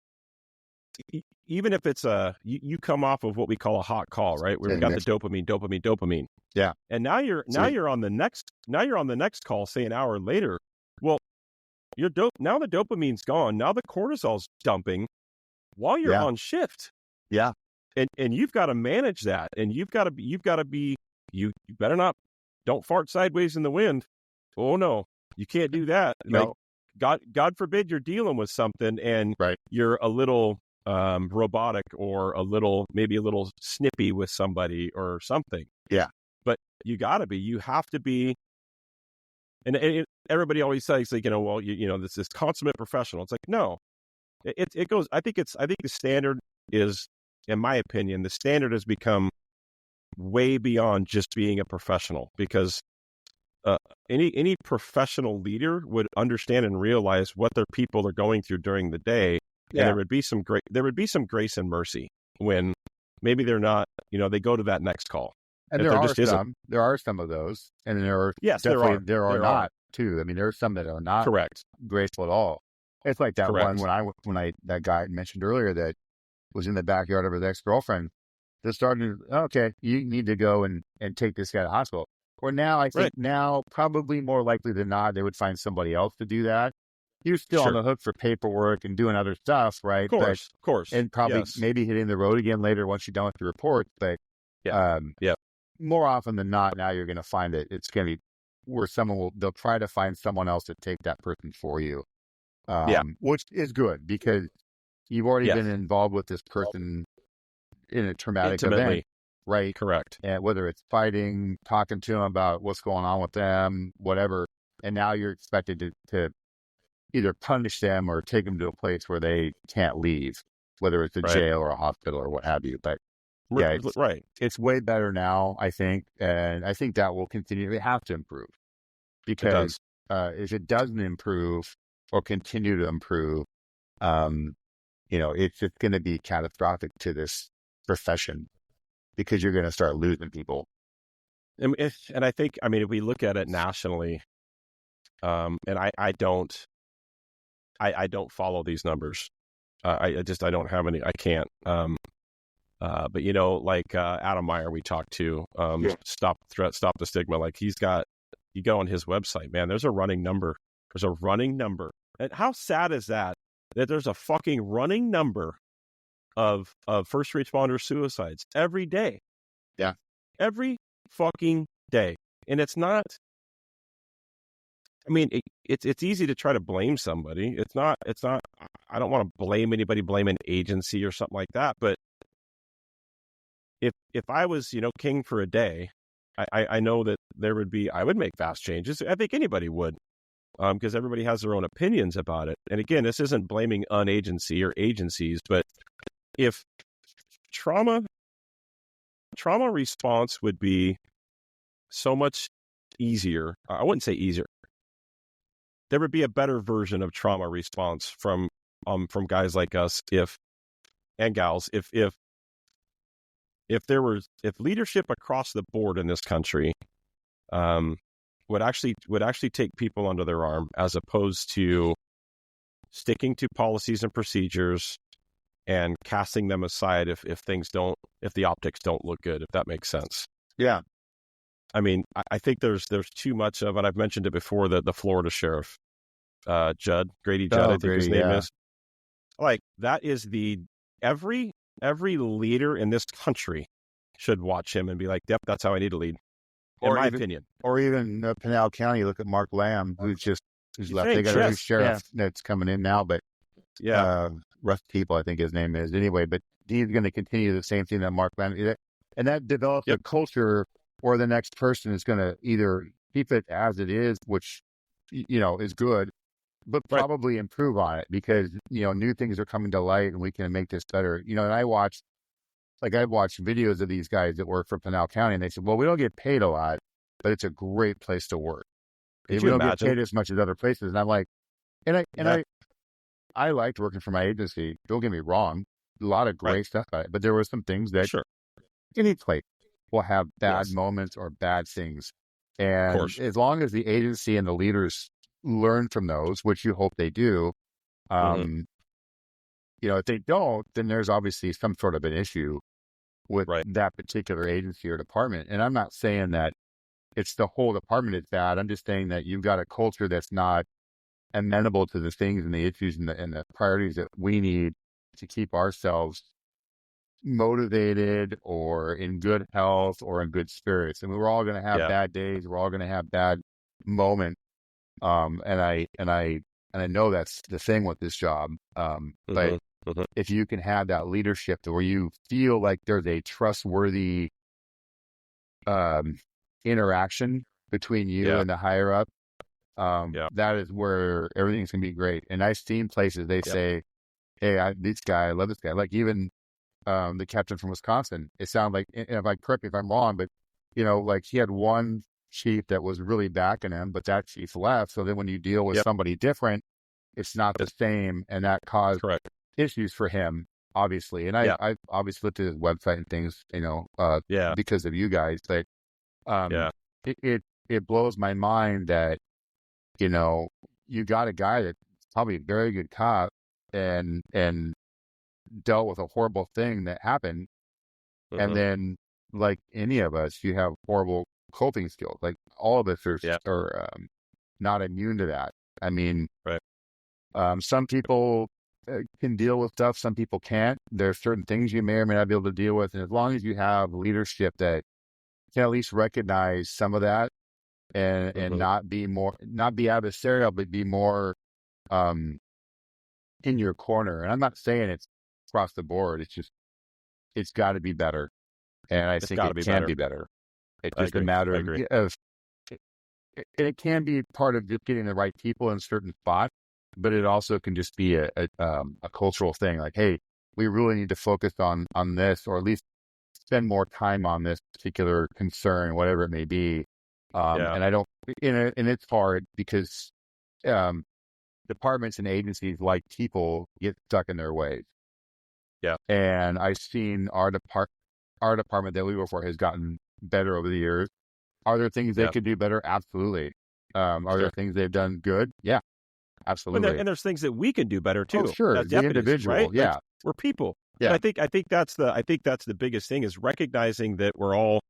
even if it's you come off of what we call a hot call, right? Where we got the dopamine. Yeah. And now you're on the next call, say an hour later. Well, now the dopamine's gone. Now the cortisol's dumping while you're on shift. Yeah. And you've got to manage that. And you better not, don't fart sideways in the wind. Oh no, you can't do that. No. Like, God forbid you're dealing with something and you're a little robotic or maybe a little snippy with somebody or something. Yeah. But you have to be, and everybody always says, like, well, this is consummate professional. It's like, no, it goes, I think the standard is, in my opinion, the standard has become way beyond just being a professional, because any professional leader would understand and realize what their people are going through during the day. Yeah. And there would be some grace and mercy when maybe they're not, they go to that next call. And there are some of those, and there are there are not too. I mean, there are some that are not correct, graceful at all. It's like that one when that guy mentioned earlier that was in the backyard of his ex-girlfriend. They started, okay, you need to go and take this guy to the hospital. Or now, I think now probably more likely than not, they would find somebody else to do that. You're still on the hook for paperwork and doing other stuff, right? Of course. And probably maybe hitting the road again later once you're done with the report. But more often than not, now you're going to find it. It's going to be where they'll try to find someone else to take that person for you. Which is good, because you've already been involved with this person in a traumatic event, right? Correct. And whether it's fighting, talking to them about what's going on with them, whatever, and now you're expected to either punish them or take them to a place where they can't leave, whether it's a jail or a hospital or what have you. But it's way better now, I think, and I think that will continue. It has to improve, because if it doesn't improve or continue to improve, it's just going to be catastrophic to this profession, because you're going to start losing people. And I think, I mean, if we look at it nationally, and I don't follow these numbers. I don't have any. I can't. But like Adam Meyer, we talked to, Stop the Stigma. Like, you go on his website, man. There's a running number. And how sad is that there's a fucking running number of first responder suicides every day? Yeah, every fucking day, and it's not. I mean, it's easy to try to blame somebody. It's not. I don't want to blame anybody, blame an agency or something like that. But if I was, king for a day, I know that I would make fast changes. I think anybody would, because everybody has their own opinions about it. And again, this isn't blaming an agency or agencies, but if trauma response would be so much easier, I wouldn't say easier. There would be a better version of trauma response from guys like us, if leadership across the board in this country would actually take people under their arm, as opposed to sticking to policies and procedures and casting them aside if the optics don't look good, if that makes sense. Yeah. I mean, I think there's too much of, and I've mentioned it before, the Florida sheriff, Grady Judd, I think his name is. Like, that is every leader in this country should watch him and be like, yep, that's how I need to lead, in my opinion. Or even Pinal County, look at Mark Lamb, who's left. They got a new sheriff that's coming in now, but Russ People, I think his name is. Anyway, but he's going to continue the same thing that Mark Lamb, and that develops a culture where the next person is going to either keep it as it is, which, is good, but probably improve on it, because, new things are coming to light and we can make this better. And I've watched videos of these guys that work for Pinal County, and they said, well, we don't get paid a lot, but it's a great place to work. We don't get paid as much as other places. And I'm like, I liked working for my agency. Don't get me wrong. A lot of great stuff about it, but there were some things that any place will have bad moments or bad things. And as long as the agency and the leaders learn from those, which you hope they do, if they don't, then there's obviously some sort of an issue with that particular agency or department. And I'm not saying that it's the whole department is bad. I'm just saying that you've got a culture that's not amenable to the things and the issues and the priorities that we need to keep ourselves motivated or in good health or in good spirits. And we're all going to have bad days. We're all going to have bad moments. And I know that's the thing with this job. But if you can have that leadership where you feel like there's a trustworthy interaction between you and the higher up, that is where everything's going to be great. And I've seen places they say, hey, I love this guy. Like even the captain from Wisconsin, it sounds like, and correct me if I'm wrong, but like he had one chief that was really backing him, but that chief left. So then when you deal with somebody different, it's not the same, and that caused issues for him, obviously. And I obviously looked at his website and things, because of you guys. But it blows my mind that you got a guy that's probably a very good cop and dealt with a horrible thing that happened, and then like any of us, you have horrible coping skills. Like all of us are not immune to that. I mean, some people can deal with stuff, some people can't. There are certain things you may or may not be able to deal with, and as long as you have leadership that can at least recognize some of that and not be adversarial, but be more in your corner. And I'm not saying it's across the board. It's just it's got to be better, and I think it can be better. It's just a matter of it can be part of just getting the right people in certain spots, but it also can just be a cultural thing. Like, hey, we really need to focus on this, or at least spend more time on this particular concern, whatever it may be. And I don't, and it's hard because departments and agencies, like people, get stuck in their ways. Yeah. And I've seen our department that we work for has gotten better over the years. Are there things they could do better? Absolutely. Are there things they've done good? Yeah, absolutely. And there's things that we can do better too. Oh, sure. As the deputies, individual. right? Yeah. Like, we're people. Yeah. And I think that's the biggest thing, is recognizing that we're all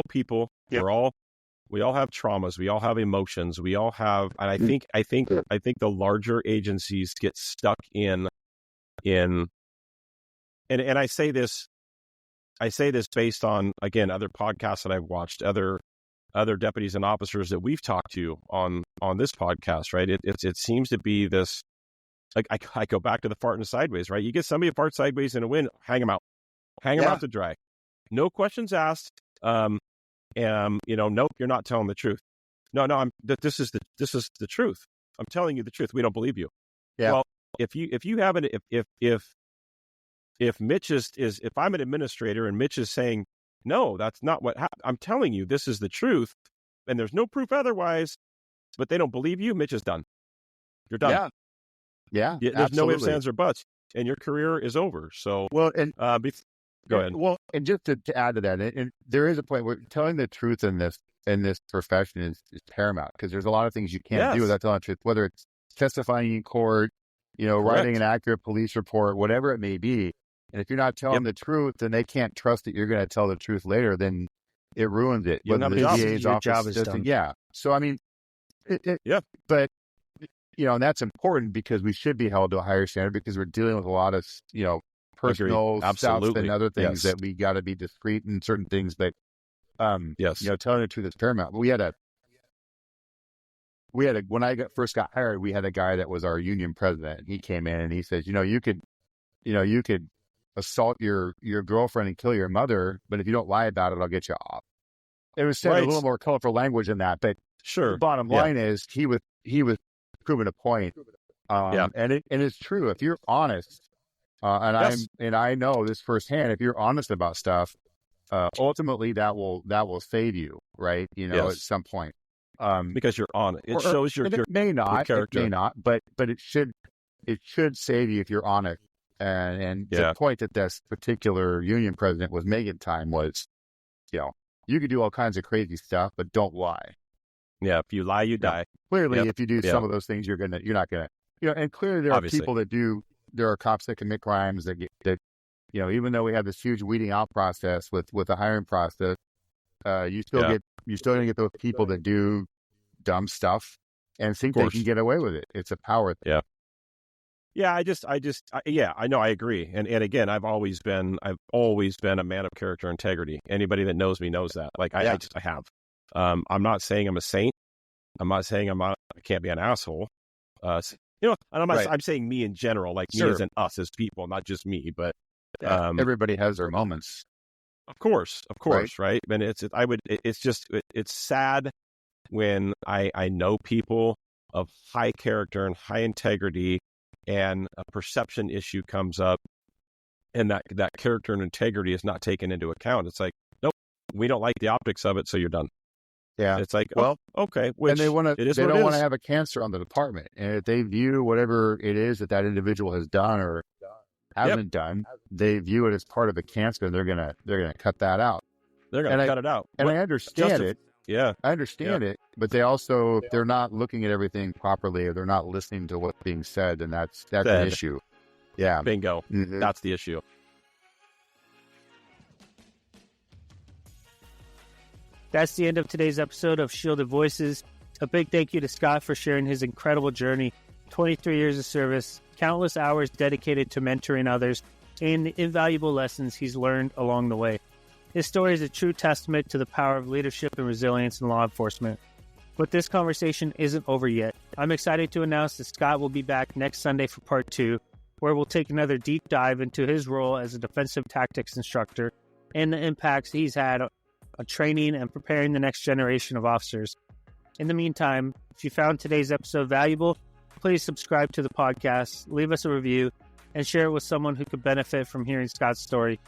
people. Yep. We all have traumas. We all have emotions. We all have, and I think the larger agencies get stuck in, and I say this based on, again, other podcasts that I've watched, other deputies and officers that we've talked to on this podcast, right? It seems to be this, like, I go back to the farting sideways, right? You get somebody to fart sideways in a wind, hang them out to dry. No questions asked. Nope, you're not telling the truth. No, this is the truth. I'm telling you the truth. We don't believe you. Yeah. Well, if Mitch is if I'm an administrator and Mitch is saying, no, that's not what I'm telling you, this is the truth, and there's no proof otherwise, but they don't believe you, Mitch is done. You're done. Yeah. There's no ifs, ands, or buts, and your career is over. So, well, and go ahead. Well, and just to add to that, and there is a point where telling the truth in this profession is paramount, because there's a lot of things you can't do without telling the truth, whether it's testifying in court, writing an accurate police report, whatever it may be. And if you're not telling the truth, then they can't trust that you're going to tell the truth later. Then it ruins it. Whether the DA's job is done. Yeah. So, I mean, but, and that's important because we should be held to a higher standard, because we're dealing with a lot of, personal stuff and other things that we got to be discreet in certain things. But, telling the truth is paramount. When I first got hired, we had a guy that was our union president. He came in and he says, you could assault your girlfriend and kill your mother, but if you don't lie about it, I'll get you off. It was said a little more colorful language than that, but the bottom line is he was proving a point. And it's true. If you're honest, and I know this firsthand, if you're honest about stuff, ultimately that will save you, right? At some point. Because you're honest. It shows your character. It may not, but it should save you if you're honest. And the point that this particular union president was making at the time was, you could do all kinds of crazy stuff, but don't lie. Yeah, if you lie, you die. Clearly, if you do some of those things, you're not gonna. And clearly there are people that do there are cops that commit crimes that even though we have this huge weeding out process with the hiring process, you still gonna get those people that do dumb stuff and think they can get away with it. It's a power thing. Yeah, I know, I agree. And again, I've always been a man of character and integrity. Anybody that knows me knows that. Like I have. I'm not saying I'm a saint. I'm not saying I can't be an asshole. And I'm saying me in general, like me as in us as people, not just me, but everybody has their moments. Of course, right? And it's sad when I know people of high character and high integrity, and a perception issue comes up, and that character and integrity is not taken into account. It's like, nope, we don't like the optics of it, so you're done. Yeah, it's like, okay. And they don't want to have a cancer on the department, and if they view whatever it is that individual has done or hasn't done, they view it as part of the cancer, and they're gonna cut that out. They're gonna cut it out, and I understand it. Yeah, I understand it, but they're not looking at everything properly, or they're not listening to what's being said, and that's an issue. Yeah, bingo. Mm-hmm. That's the issue. That's the end of today's episode of Shielded Voices. A big thank you to Scott for sharing his incredible journey, 23 years of service, countless hours dedicated to mentoring others, and the invaluable lessons he's learned along the way. His story is a true testament to the power of leadership and resilience in law enforcement. But this conversation isn't over yet. I'm excited to announce that Scott will be back next Sunday for part 2, where we'll take another deep dive into his role as a defensive tactics instructor and the impacts he's had on training and preparing the next generation of officers. In the meantime, if you found today's episode valuable, please subscribe to the podcast, leave us a review, and share it with someone who could benefit from hearing Scott's story.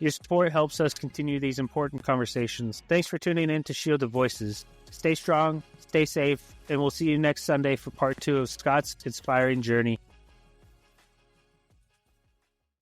Your support helps us continue these important conversations. Thanks for tuning in to Shielded Voices. Stay strong, stay safe, and we'll see you next Sunday for part 2 of Scott's inspiring journey.